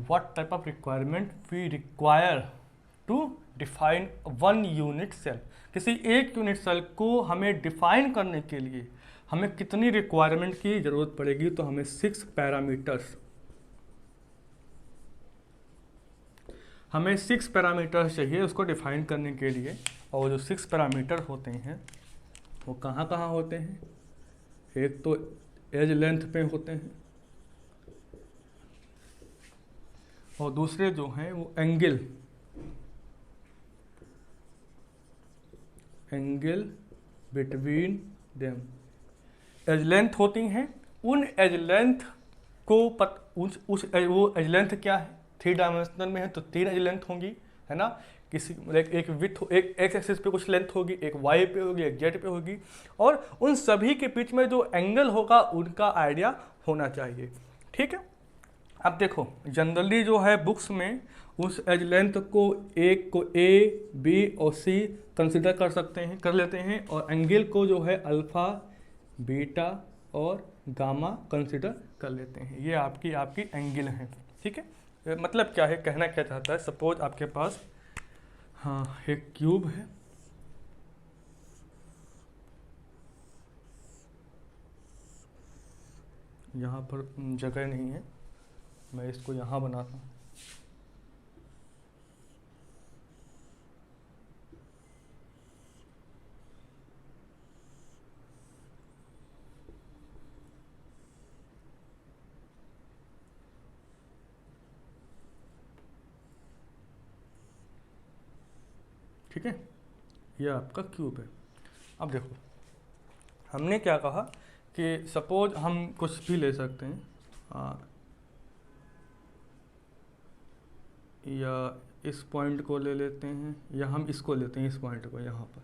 what type of requirement we require to define one unit cell, किसी एक यूनिट सेल को हमें डिफाइन करने के लिए हमें कितनी रिक्वायरमेंट की ज़रूरत पड़ेगी। तो हमें 6 पैरामीटर्स, हमें 6 पैरामीटर्स चाहिए उसको डिफाइन करने के लिए। और जो 6 पैरामीटर होते हैं वो कहाँ कहाँ होते हैं, एक तो एज लेंथ पे होते हैं और दूसरे जो हैं वो angle between them, edge length होती हैं। उन एज लेंथ को वो एज लेंथ क्या है, 3 डायमेंशनल में है तो 3 एज लेंथ होंगी, है ना। किसी एक विथ, एक एक्स एक्सिस पे कुछ लेंथ होगी, एक वाई पे होगी, एक जेड पे होगी, और उन सभी के बीच में जो एंगल होगा उनका आइडिया होना चाहिए। ठीक है, अब देखो जनरली जो है बुक्स में उस एज लेंथ को एक को ए, बी और सी कंसिडर कर लेते हैं, और एंगल को जो है अल्फ़ा, बीटा और गामा कंसिडर कर लेते हैं। ये आपकी एंगल है। ठीक है, मतलब क्या है, कहना क्या चाहता है, सपोज आपके पास हाँ एक क्यूब है, यहाँ पर जगह नहीं है, मैं इसको यहाँ बनाता हूँ। ठीक है, यह आपका क्यूब है। अब देखो हमने क्या कहा कि सपोज हम कुछ भी ले सकते हैं, या इस पॉइंट को ले लेते हैं, या हम इसको लेते हैं, इस पॉइंट को यहाँ पर।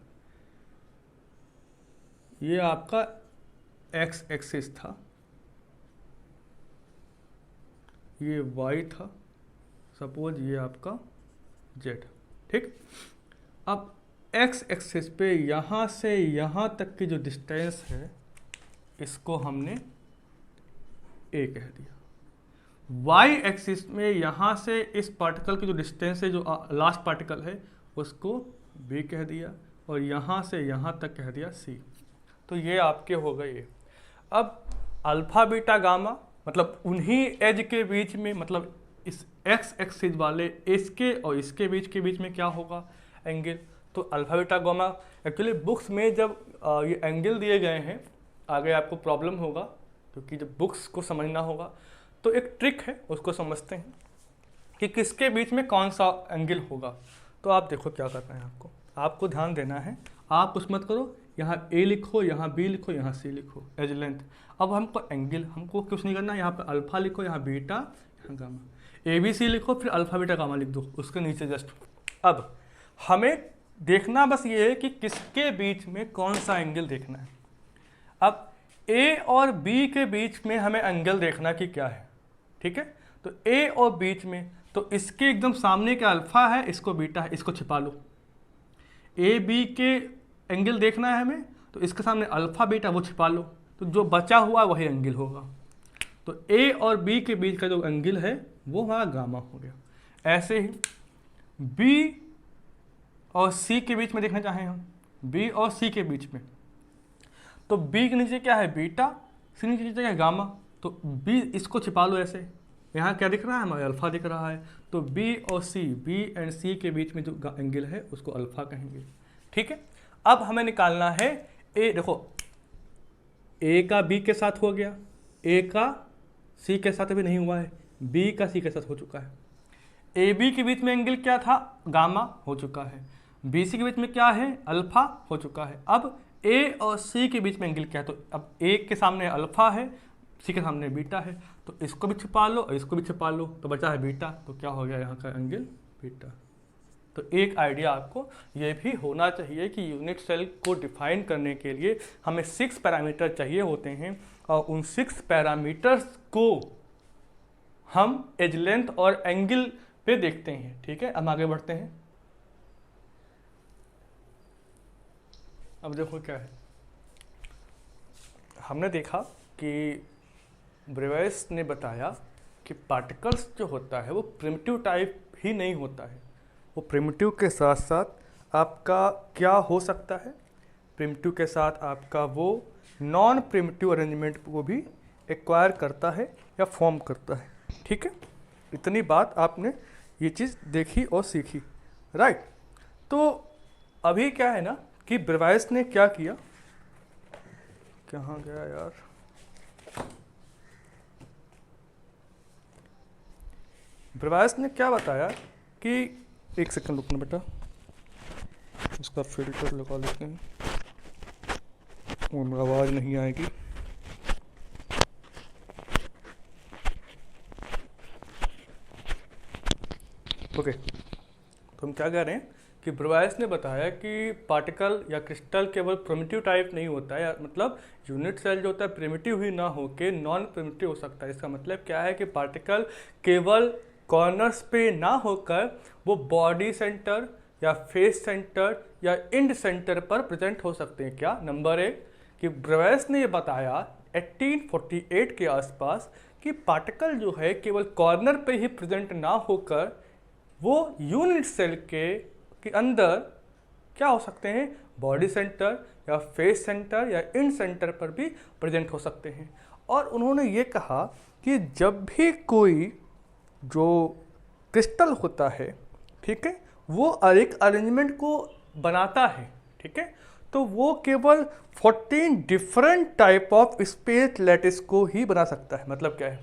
ये आपका एक्स एक्सिस था, ये वाई था, सपोज ये आपका जेड। ठीक, अब एक्स एक्सिस पे यहाँ से यहाँ तक की जो डिस्टेंस है इसको हमने ए कह दिया। वाई एक्सिस में यहाँ से इस पार्टिकल की जो डिस्टेंस है, जो लास्ट पार्टिकल है, उसको बी कह दिया, और यहाँ से यहाँ तक कह दिया सी। तो ये आपके हो गए। अब अल्फा बीटा गामा मतलब उन्हीं एज के बीच में, मतलब इस एक्स एक्सिस वाले इसके और इसके बीच में क्या होगा, एंगल। तो alpha beta gamma actually books में जब ये एंगल दिए गए हैं, आगे आपको प्रॉब्लम होगा क्योंकि जब बुक्स को समझना होगा, तो एक ट्रिक है उसको समझते हैं कि किसके बीच में कौन सा एंगल होगा। तो आप देखो क्या करना है, आपको ध्यान देना है। आप कुछ मत करो, यहाँ ए लिखो, यहाँ बी लिखो, यहाँ सी लिखो, एज लेंथ। अब हमको एंगल, हमको कुछ नहीं करना, यहाँ पर अल्फा लिखो, यहाँ बीटा, यहाँ गामा, ए बी सी लिखो, फिर अल्फा बीटा गामा लिख दो उसके नीचे जस्ट। अब हमें देखना बस ये है कि किसके बीच में कौन सा एंगल देखना है। अब ए और बी के बीच में हमें एंगल देखना कि क्या है। ठीक है, तो ए और बीच में, तो इसके एकदम सामने का अल्फा है, इसको बीटा है, इसको छिपा लो। ए बी के एंगल देखना है हमें, तो इसके सामने अल्फा बीटा वो छिपा लो, तो जो बचा हुआ वही एंगल होगा। तो ए और बी के बीच का जो एंगल है वो हमारा गामा हो गया। ऐसे ही बी और सी के बीच में देखना चाहें हम, बी और सी के बीच में, तो बी के नीचे क्या है, बीटा, सी नीचे क्या है, गामा। तो बी इसको छिपा लो ऐसे, यहाँ क्या दिख रहा है, हमारा अल्फा दिख रहा है। तो बी और सी, बी एंड सी के बीच में जो एंगल है उसको अल्फा कहेंगे। ठीक है, अब हमें निकालना है ए, देखो ए का बी के साथ हो गया, ए का सी के साथ अभी नहीं हुआ है, बी का सी के साथ हो चुका है। ए बी के बीच में एंगल क्या था, गामा हो चुका है। बी सी के बीच में क्या है, अल्फा हो चुका है। अब ए और सी के बीच में एंगल क्या है, तो अब ए के सामने अल्फा है, सी के सामने बीटा है, तो इसको भी छिपा लो और इसको भी छिपा लो, तो बचा है बीटा, तो क्या हो गया यहाँ का एंगल बीटा। तो एक आइडिया आपको ये भी होना चाहिए कि यूनिट सेल को डिफाइन करने के लिए हमें 6 पैरामीटर चाहिए होते हैं, और उन 6 पैरामीटर्स को हम एज लेंथ और एंगल पे देखते हैं। ठीक है, अब आगे बढ़ते हैं। अब देखो क्या है, हमने देखा कि ब्रेवेस ने बताया कि पार्टिकल्स जो होता है वो प्रिमिटिव टाइप ही नहीं होता है, वो प्रिमिटिव के साथ साथ आपका क्या हो सकता है, प्रिमिटिव के साथ आपका वो नॉन प्रिमिटिव अरेंजमेंट को भी एक्वायर करता है या फॉर्म करता है। ठीक है, इतनी बात आपने ये चीज़ देखी और सीखी, राइट। तो अभी क्या है ना कि ब्रेवेस ने क्या किया, कहाँ गया यार, ब्रेवेस ने क्या बताया कि, एक सेकंड रुकना बेटा, इसका फिल्टर लगा लेते हैं और आवाज़ नहीं आएगी। ओके, तो हम क्या कह रहे हैं कि ब्रेवेस ने बताया कि पार्टिकल या क्रिस्टल केवल प्रिमिटिव टाइप नहीं होता है, मतलब यूनिट सेल जो होता है प्रिमिटिव ही ना हो के नॉन प्रिमिटिव हो सकता है। इसका मतलब क्या है कि पार्टिकल केवल कॉर्नर्स पे ना होकर वो बॉडी सेंटर या फेस सेंटर या इंड सेंटर पर प्रेजेंट हो सकते हैं। क्या, नंबर 1 कि ब्रेवेस ने ये बताया 1848 के आसपास कि पार्टिकल जो है केवल कॉर्नर पे ही प्रेजेंट ना होकर वो यूनिट सेल के अंदर क्या हो सकते हैं, बॉडी सेंटर या फेस सेंटर या इंड सेंटर पर भी प्रेजेंट हो सकते हैं। और उन्होंने ये कहा कि जब भी कोई जो क्रिस्टल होता है, ठीक है, वो एक अरेंजमेंट को बनाता है, ठीक है, तो वो केवल 14 different type of space lattice को ही बना सकता है। मतलब क्या है,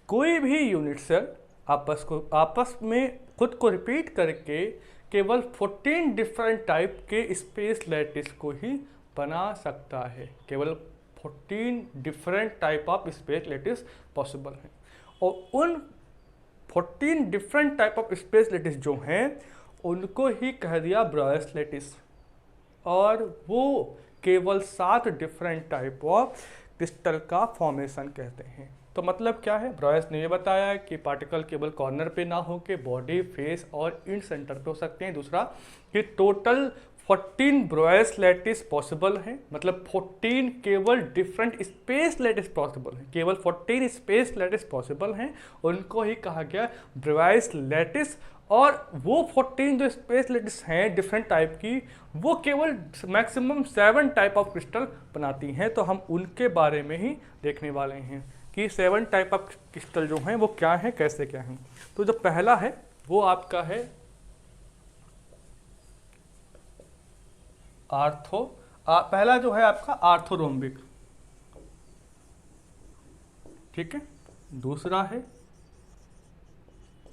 कोई भी यूनिट सेल आपस में खुद को रिपीट करके केवल 14 डिफरेंट टाइप के स्पेस लैटिस को ही बना सकता है। केवल 14 different type of space lattice possible है, और उन 14 different type of space lattice जो हैं उनको ही कह दिया ब्रेवेस लैटिस, और वो केवल 7 डिफरेंट टाइप ऑफ क्रिस्टल का फॉर्मेशन कहते हैं। तो मतलब क्या है, ब्रेवेस ने ये बताया कि पार्टिकल केवल कॉर्नर पे ना हो के बॉडी, फेस और इंड सेंटर पे हो सकते हैं। दूसरा कि टोटल 14 ब्रेवेस लैटिस पॉसिबल हैं, मतलब 14 केवल डिफरेंट स्पेस लैटिस पॉसिबल हैं, केवल 14 स्पेस लैटिस पॉसिबल हैं, उनको ही कहा गया ब्रेवेस लैटिस। और वो 14 जो स्पेस लैटिस हैं डिफरेंट टाइप की, वो केवल मैक्सिमम 7 टाइप ऑफ क्रिस्टल बनाती हैं। तो हम उनके बारे में ही देखने वाले हैं कि 7 टाइप ऑफ क्रिस्टल जो हैं वो क्या हैं, कैसे क्या हैं। तो जो पहला है वो आपका है पहला जो है आपका आर्थोरोम्बिक, ठीक है। दूसरा है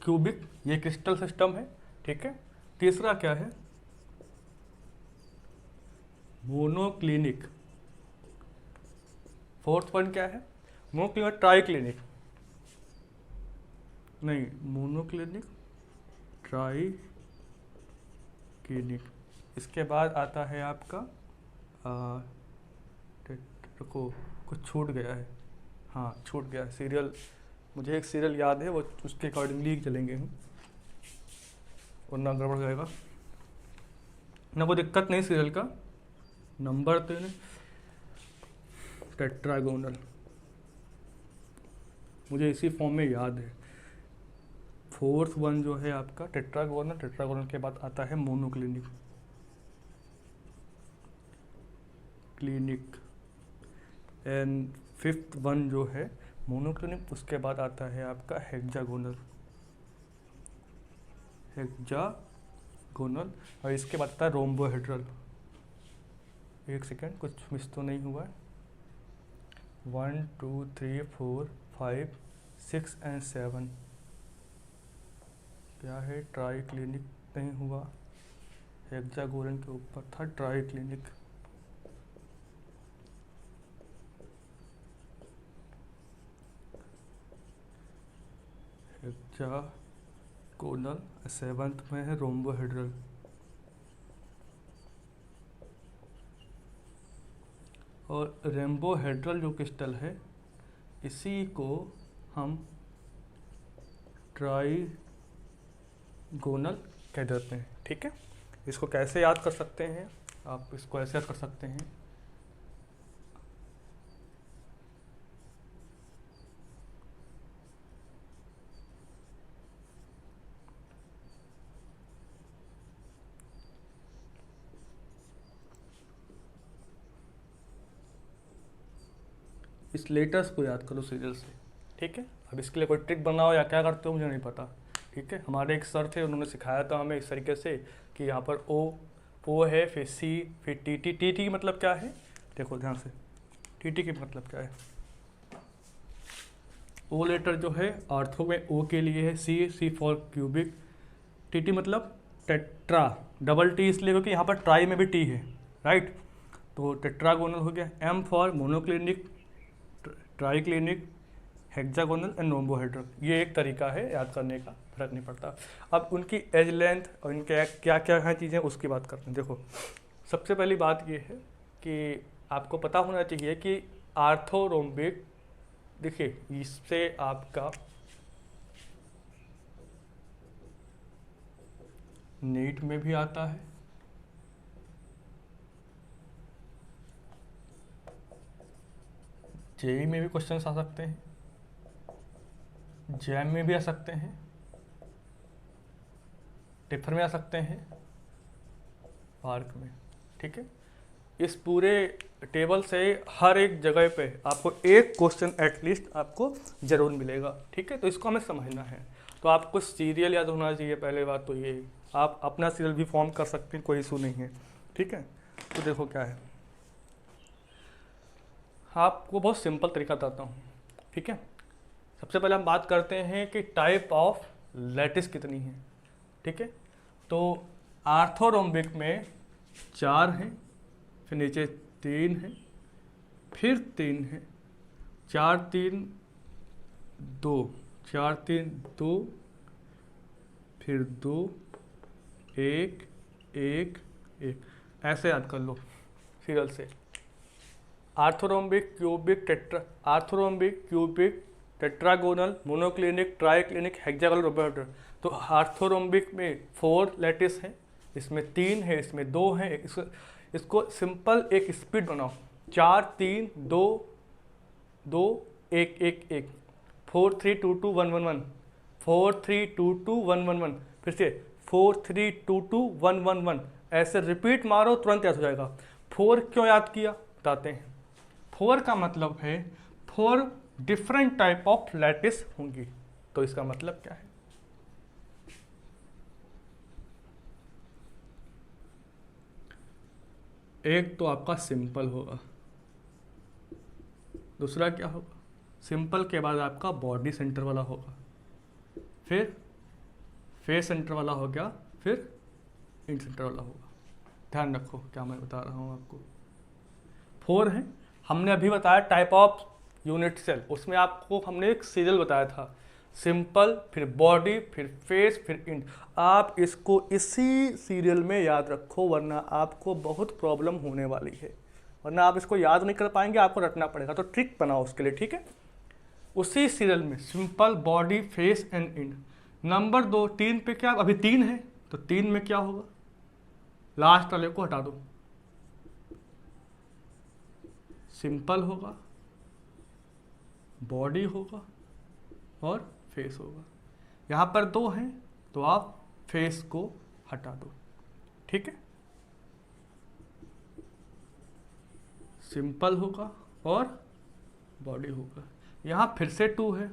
क्यूबिक, ये क्रिस्टल सिस्टम है, ठीक है। तीसरा क्या है, मोनोक्लिनिक। फोर्थ वन क्या है, मोनोक्लिनिक, ट्राइक्लिनिक नहीं, मोनोक्लिनिक, ट्राइक्लिनिक। इसके बाद आता है आपका को कुछ छूट गया है, हाँ छूट गया सीरियल, मुझे एक सीरियल याद है, वो उसके अकॉर्डिंगली चलेंगे हम, वरना गड़बड़ जाएगा ना। कोई दिक्कत नहीं सीरियल का। नंबर 3 टेट्रागोनल, मुझे इसी फॉर्म में याद है। फोर्थ वन जो है आपका टेट्रागोनल, टेट्रागोनल के बाद आता है monoclinic, clinic, and fifth one जो है मोनोक्लिनिक, उसके बाद आता है आपका हेक्सागोनल, हेक्सागोनल, और इसके बाद आता है रोम्बोहेड्रल, एक सेकेंड, कुछ मिस तो नहीं हुआ है। 1 2 3 4 5 6 एंड 7 क्या है? ट्राई क्लिनिक नहीं हुआ, हेक्सागोनल के ऊपर था ट्राई क्लिनिक। हेक्सागोनल, 7th में है रोम्बोहेड्रल। और रेम्बोहेड्रल जो क्रिस्टल है इसी को हम ट्राईगोनल कह देते हैं। ठीक है, इसको कैसे याद कर सकते हैं? आप इसको ऐसे याद कर सकते हैं, इस लेटर्स को याद करो सीरियल से। ठीक है, अब इसके लिए कोई ट्रिक बनाओ या क्या करते हो मुझे नहीं पता। ठीक है, हमारे एक सर थे, उन्होंने सिखाया था हमें इस तरीके से कि यहाँ पर ओ है, फिर सी, फिर टी की मतलब क्या है? देखो ध्यान से, टी की मतलब क्या है? ओ लेटर जो है आर्थो में ओ के लिए है, सी फॉर क्यूबिक, टी मतलब टेट्रा, डबल टी इसलिए क्योंकि यहाँ पर ट्राई में भी टी है, राइट? तो टेट्रागोनल हो गया। M for monoclinic, triclinic, hexagonal and rhombohedral. ये एक तरीका है याद करने का, फर्क नहीं पड़ता। अब उनकी एज लेंथ और इनके क्या क्या है चीज़ें उसकी बात करते हैं। देखो, सबसे पहली बात ये है कि आपको पता होना चाहिए कि आर्थोरोम्बिक, देखिए इससे आपका नीट में भी आता है, जेई में भी क्वेश्चन आ सकते हैं, जैम में भी आ सकते हैं, टिफर में आ सकते हैं, पार्क में। ठीक है, इस पूरे टेबल से हर एक जगह पे आपको एक क्वेश्चन एटलीस्ट आपको जरूर मिलेगा। ठीक है, तो इसको हमें समझना है। तो आपको सीरियल याद होना चाहिए, पहले बात तो ये। आप अपना सीरियल भी फॉर्म कर सकते हैं, कोई इशू नहीं है। ठीक है, तो देखो क्या है, आपको बहुत सिंपल तरीका बताता हूँ। ठीक है, सबसे पहले हम बात करते हैं कि टाइप ऑफ लैटिस कितनी है। ठीक है, तो आर्थोरोम्बिक में 4 हैं, फिर नीचे 3 है, फिर 3 है, 4 3 2, 4 3 2, फिर 2 1 1 1, ऐसे याद कर लो सीरियल से। Orthorhombic, cubic, orthorhombic, cubic, tetragonal, monoclinic, triclinic, hexagonal, rhombohedral. तो आर्थोरोम्बिक में 4 लैटिस हैं, इसमें 3 है, इसमें 2 है। इसको सिंपल एक स्पीड बनाओ, 4 3 2 2 1 1 1, 4 3 2 2 1 1 1, 4 3 2 2 1 1 1, फिर से 4 3 2 2 1 1 1, ऐसे रिपीट मारो तुरंत याद हो जाएगा। 4 क्यों याद किया बताते हैं। 4 का मतलब है 4 डिफरेंट टाइप ऑफ लैटिस होंगी। तो इसका मतलब क्या है? एक तो आपका सिंपल होगा, दूसरा क्या होगा? सिंपल के बाद आपका बॉडी सेंटर वाला होगा, फिर फेस सेंटर वाला हो गया, फिर इंड सेंटर वाला होगा। ध्यान रखो क्या मैं बता रहा हूँ आपको। 4 है, हमने अभी बताया टाइप ऑफ यूनिट सेल, उसमें आपको हमने एक सीरियल बताया था, सिंपल, फिर बॉडी, फिर फेस, फिर इंड। आप इसको इसी सीरियल में याद रखो, वरना आपको बहुत प्रॉब्लम होने वाली है, वरना आप इसको याद नहीं कर पाएंगे, आपको रटना पड़ेगा। तो ट्रिक बनाओ उसके लिए। ठीक है, उसी सीरियल में simple, body, face and end. Number 2 3 पे क्या, अभी 3 है तो 3 में क्या होगा? लास्ट वाले को हटा दो, सिंपल होगा, बॉडी होगा और फेस होगा। यहाँ पर 2 हैं तो आप फेस को हटा दो। ठीक है, सिंपल होगा और बॉडी होगा। यहाँ फिर से 2 है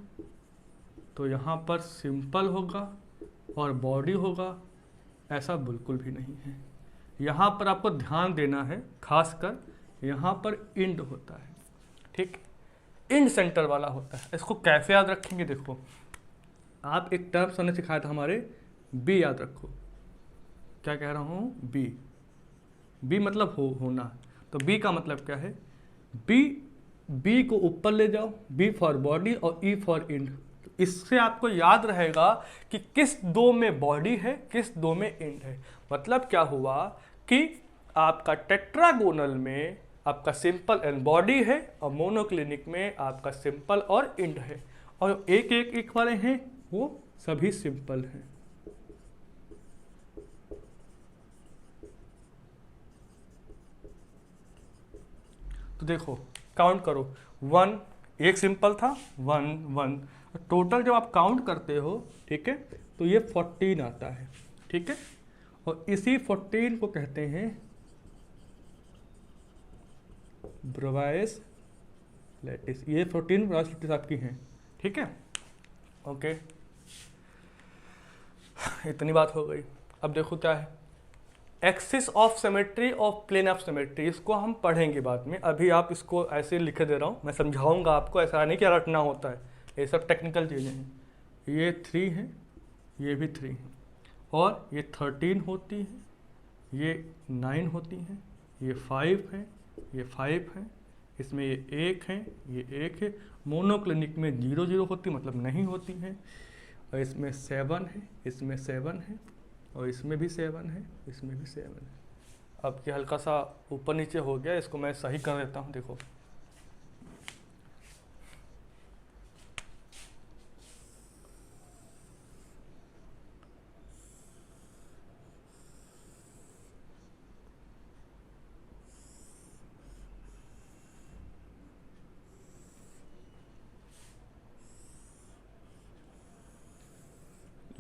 तो यहाँ पर सिंपल होगा और बॉडी होगा, ऐसा बिल्कुल भी नहीं है। यहाँ पर आपको ध्यान देना है, खासकर यहाँ पर इंड होता है, ठीक, इंड सेंटर वाला होता है। इसको कैसे याद रखेंगे, देखो आप एक टर्म हमने सिखाया था हमारे, बी याद रखो। क्या कह रहा हूँ, बी, बी मतलब होना। तो बी का मतलब क्या है, बी, बी को ऊपर ले जाओ, बी फॉर बॉडी और ई फॉर इंड। इससे आपको याद रहेगा कि किस दो में बॉडी है, किस दो में इंड है। मतलब क्या हुआ कि आपका टेट्रागोनल में आपका सिंपल एंड बॉडी है और मोनोक्लिनिक में आपका सिंपल और इंड है, और एक एक एक वाले हैं वो सभी सिंपल हैं। तो देखो काउंट करो, 1 एक सिंपल था, 1 1, टोटल जब आप काउंट करते हो, ठीक है, तो ये 14 आता है, ठीक है। और इसी 14 को कहते हैं ब्रवाइस लैटिस। ये 14 ब्रवाइस लैटिस आपकी हैं, ठीक है, ओके। इतनी बात हो गई। अब देखो क्या है, axis of symmetry of plane of symmetry, इसको हम पढ़ेंगे बाद में। अभी आप इसको ऐसे लिख दे रहा हूँ, मैं समझाऊंगा आपको, ऐसा नहीं कि रटना होता है, ये सब टेक्निकल चीज़ें हैं। ये 3 है, ये भी 3 है, और ये 13 होती है, ये 9 होती हैं, ये 5 है, ये 5 है, इसमें ये 1 है, ये 1 है। मोनोक्लिनिक में 0 0 होती, मतलब नहीं होती है। और इसमें 7 है, इसमें 7 है, और इसमें भी 7 है, इसमें भी 7 है। अब ये हल्का सा ऊपर नीचे हो गया, इसको मैं सही कर देता हूँ। देखो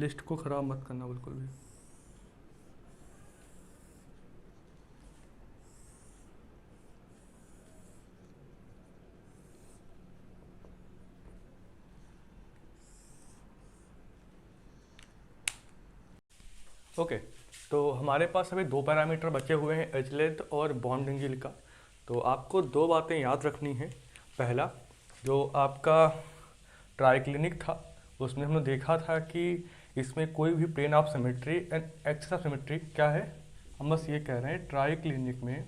लिस्ट को ख़राब मत करना बिल्कुल भी। ओके, तो हमारे पास अभी 2 पैरामीटर बचे हुए हैं, एज लेंथ और बॉन्ड एंगल का। तो आपको 2 बातें याद रखनी है। पहला, जो आपका ट्राइक्लिनिक था उसमें हमने देखा था कि इसमें कोई भी plane of symmetry and axis of symmetry क्या है, हम बस ये कह रहे हैं ट्राइक्लिनिक में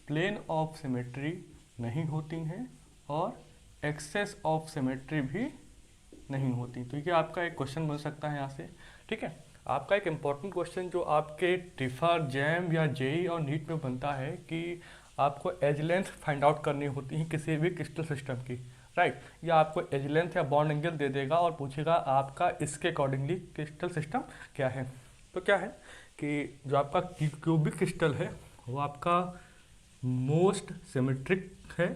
प्लेन ऑफ सिमेट्री नहीं होती हैं और एक्सेस ऑफ सिमेट्री भी नहीं होती। तो ये आपका एक क्वेश्चन बन सकता है यहाँ से, ठीक है। आपका एक इम्पॉर्टेंट क्वेश्चन जो आपके टिफर, जैम या जेई और नीट में बनता है कि आपको एज लेंथ फाइंड आउट करनी होती है किसी भी क्रिस्टल सिस्टम की, राइट। या आपको एज लेंथ या बॉन्ड एंगल दे देगा और पूछेगा आपका इसके अकॉर्डिंगली क्रिस्टल सिस्टम क्या है। तो क्या है कि जो आपका क्यूबिक क्रिस्टल है वो आपका मोस्ट सिमेट्रिक है।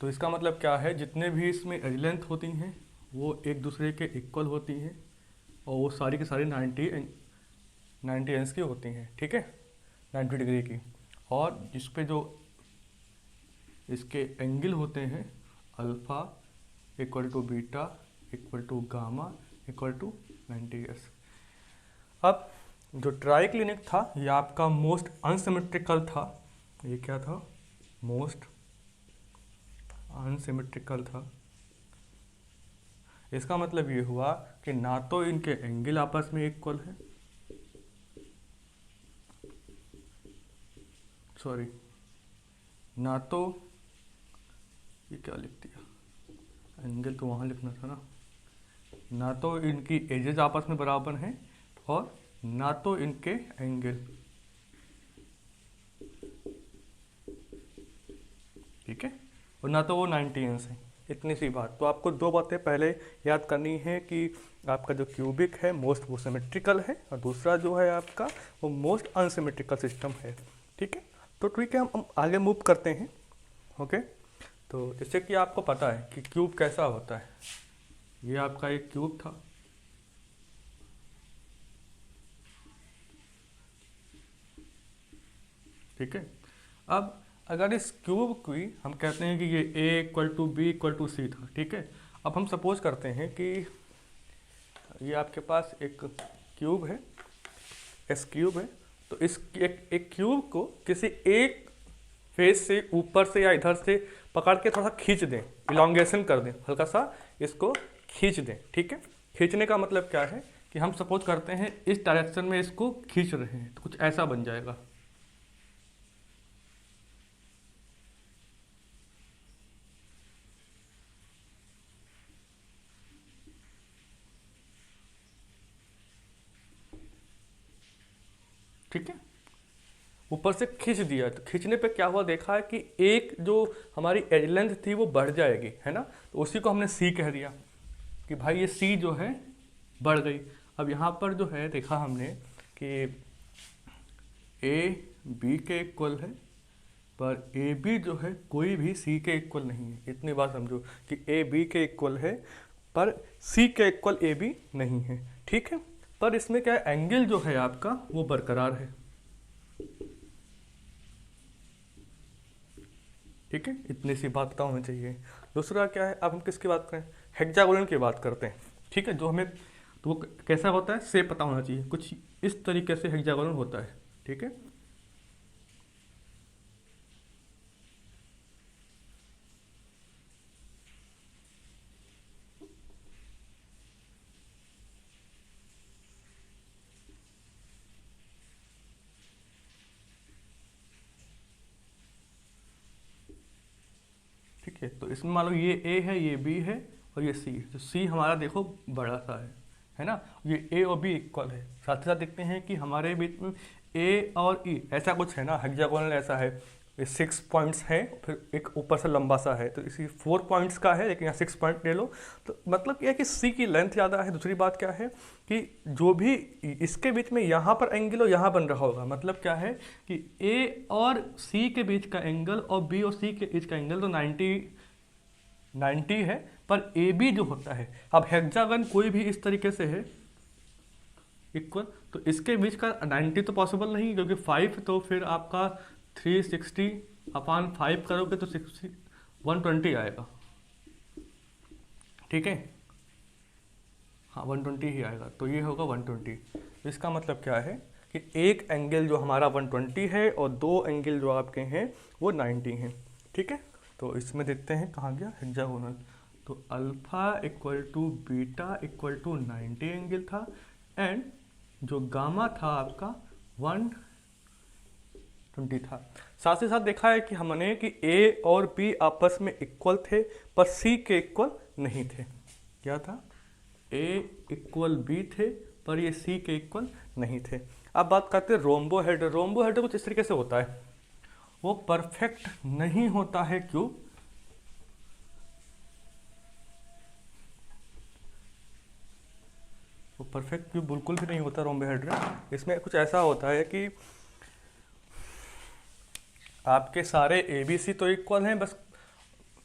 तो इसका मतलब क्या है, जितने भी इसमें एज लेंथ होती हैं वो एक दूसरे के इक्वल होती हैं और वो सारी की सारी 90 एंस की होती हैं, ठीक है, 90 डिग्री की। और जिस पे जो इसके एंगल होते हैं, alpha equal to beta equal to gamma equal to 90 एस। अब जो ट्राइक्लिनिक था ये आपका मोस्ट अनसिमेट्रिकल था। ये क्या था, मोस्ट अनसिमेट्रिकल था। इसका मतलब ये हुआ कि ना तो इनके एंगल आपस में इक्वल है, सॉरी, ना तो, ये क्या लिख दिया, एंगल तो वहाँ लिखना था ना तो इनकी एजेस आपस में बराबर हैं और ना तो इनके एंगल, ठीक है, और ना तो वो 90 एंस है। इतनी सी बात। तो आपको 2 बातें पहले याद करनी है कि आपका जो क्यूबिक है मोस्ट वो सिमेट्रिकल है और दूसरा जो है आपका वो मोस्ट अनसिमेट्रिकल सिस्टम है, ठीक है। तो ठीक है, हम आगे मूव करते हैं, ओके। तो जैसे कि आपको पता है कि क्यूब कैसा होता है, ये आपका एक क्यूब था, ठीक है। अब अगर इस क्यूब की हम कहते हैं कि ये A equal to b equal to c था, ठीक है। अब हम सपोज करते हैं कि ये आपके पास एक क्यूब है, एस क्यूब है। तो इस एक क्यूब को किसी एक फेस से ऊपर से या इधर से पकड़ के थोड़ा खींच दें, इलोंगेशन कर दें, हल्का सा इसको खींच दें। ठीक है, खींचने का मतलब क्या है कि हम सपोज करते हैं इस डायरेक्शन में इसको खींच रहे हैं, तो कुछ ऐसा बन जाएगा। ठीक है, ऊपर से खींच दिया, तो खींचने पे क्या हुआ देखा है कि एक जो हमारी एज लेंथ थी वो बढ़ जाएगी, है ना। तो उसी को हमने सी कह दिया कि भाई ये सी जो है बढ़ गई। अब यहाँ पर जो है देखा हमने कि ए बी के इक्वल है, पर ए बी जो है कोई भी सी के इक्वल नहीं है। इतनी बात समझो कि ए बी के इक्वल है पर सी के इक्वल ए बी नहीं है। ठीक है, पर इसमें क्या है, एंगल जो है आपका वो बरकरार है। ठीक है, इतनी सी बात पता होनी चाहिए। दूसरा क्या है, अब हम किसकी बात करें, हेक्सागोनल की बात करते हैं। ठीक है, जो हमें तो वो कैसा होता है से पता होना चाहिए, कुछ इस तरीके से हेक्सागोनल होता है। ठीक है, ठीक है। तो इसमें मान लो ये ए है, ये बी है और ये सी है। तो सी हमारा देखो बड़ा सा है ना। ये ए और बी इक्वल है। साथ ही साथ देखते हैं कि हमारे बीच में ए और ई ऐसा कुछ है ना, हेक्सागोनल ऐसा है। ये 6 पॉइंट्स हैं, फिर एक ऊपर से लंबा सा है, तो इसी 4 पॉइंट्स का है, लेकिन यहाँ 6 पॉइंट ले लो। तो मतलब क्या है कि सी की लेंथ ज़्यादा है। दूसरी बात क्या है कि जो भी इसके बीच में यहाँ पर एंगल हो यहाँ बन रहा होगा, मतलब क्या है कि ए और सी के बीच का एंगल और बी और सी के बीच का एंगल तो 90 है। पर ए बी जो होता है, अब हेक्सागन कोई भी इस तरीके से है इक्वल, तो इसके बीच का 90 तो पॉसिबल नहीं, क्योंकि 5 तो फिर आपका 360/5 करोगे तो 120 आएगा। ठीक है, हाँ 120 ही आएगा, तो ये होगा 120। इसका मतलब क्या है कि एक एंगल जो हमारा 120 है और दो एंगल जो आपके हैं वो 90 हैं। ठीक है, तो इसमें देखते हैं कहाँ गया हेक्सागोनल। तो alpha equal to beta equal to 90 angle था, एंड जो गामा था आपका 120 था। साथ ही साथ देखा है कि हमने कि ए और बी आपस में इक्वल थे पर सी के इक्वल नहीं थे। क्या था, ए इक्वल बी थे पर ये सी के इक्वल नहीं थे। अब बात करते हैं रोम्बोहेड्रा। रोम्बोहेड्रा कुछ इस तरीके से होता है, वो परफेक्ट नहीं होता है। क्यों, वो परफेक्ट क्यों बिल्कुल भी नहीं होता रोम्बोहेड्रा। इसमें कुछ ऐसा होता है कि आपके सारे ए बी सी तो इक्वल हैं, बस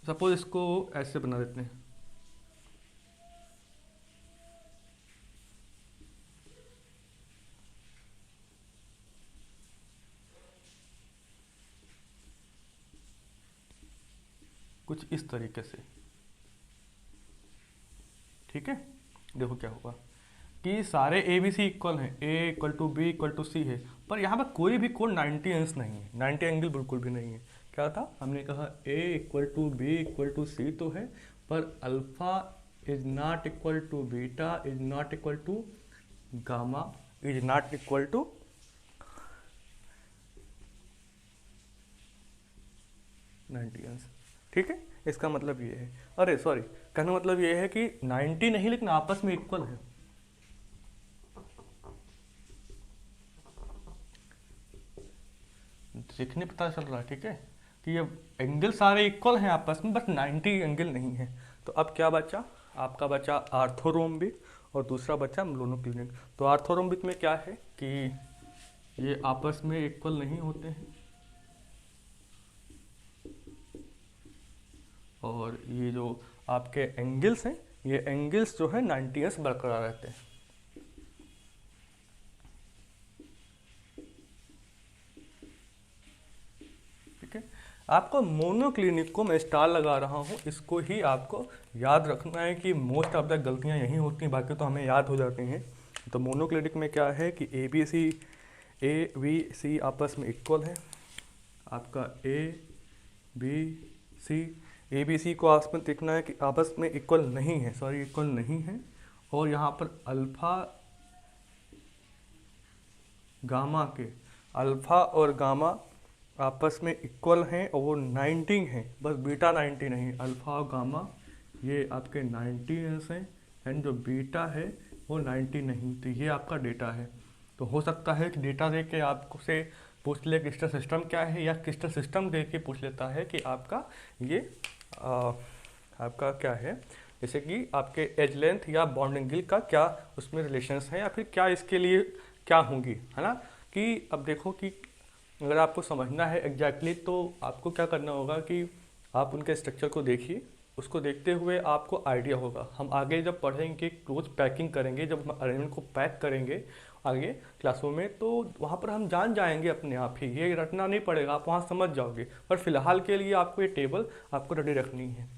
सपोज इसको ऐसे बना देते हैं। कुछ इस तरीके से। ठीक है, देखो क्या होगा कि सारे ए बी सी इक्वल हैं, a equal to b equal to c है, पर यहाँ पर कोई भी कोण 90 अंश नहीं है, 90 एंगल बिल्कुल भी नहीं है। क्या था, हमने कहा a equal to b equal to c तो है, पर alpha is not equal to beta is not equal to gamma is not equal to 90 अंश। ठीक है, इसका मतलब ये है, अरे सॉरी, कहने मतलब ये है कि 90 नहीं लेकिन आपस में इक्वल है। देखने पता चल रहा है। ठीक है, कि ये एंगल सारे इक्वल हैं आपस में, बस 90 एंगल नहीं है। तो अब क्या बचा, आपका बचा आर्थोरोम्बिक और दूसरा बचा मोनोक्लिनिक। तो आर्थोरोम्बिक में क्या है कि ये आपस में इक्वल नहीं होते हैं, और ये जो आपके एंगल्स हैं, ये एंगल्स जो है 90 अंश बरकरार रहते हैं। ठीक है, आपको मोनोक्लिनिक को मैं स्टार लगा रहा हूँ, इसको ही आपको याद रखना है कि मोस्ट ऑफ द गलतियाँ यही होती हैं, बाकी तो हमें याद हो जाती हैं। तो मोनोक्लिनिक में क्या है कि ए बी सी आपस में इक्वल है। आपका ए बी सी को आपस में देखना है कि आपस में इक्वल नहीं है, सॉरी इक्वल नहीं है। और यहाँ पर अल्फ़ा और गामा आपस में इक्वल हैं और वो 90 हैं, बस बीटा 90 नहीं। अल्फ़ा और गामा ये आपके 90 हैं एंड जो बीटा है वो 90 नहीं। तो ये आपका डेटा है। तो हो सकता है कि डेटा दे के आपसे पूछ ले क्रिस्टल सिस्टम क्या है, या क्रिस्टल सिस्टम दे के पूछ लेता है कि आपका ये आपका क्या है, जैसे कि आपके एज लेंथ या बॉन्ड एंगल का क्या उसमें रिलेशंस है, या फिर क्या इसके लिए क्या होंगी, है ना। कि अब देखो कि अगर आपको समझना है एग्जैक्टली तो आपको क्या करना होगा कि आप उनके स्ट्रक्चर को देखिए, उसको देखते हुए आपको आइडिया होगा। हम आगे जब पढ़ेंगे, रोज पैकिंग करेंगे, जब हम अरेंजमेंट को पैक करेंगे आगे क्लासों में, तो वहाँ पर हम जान जाएंगे अपने आप ही, ये रटना नहीं पड़ेगा, आप वहाँ समझ जाओगे। पर फिलहाल के लिए आपको ये टेबल आपको रेडी रखनी है।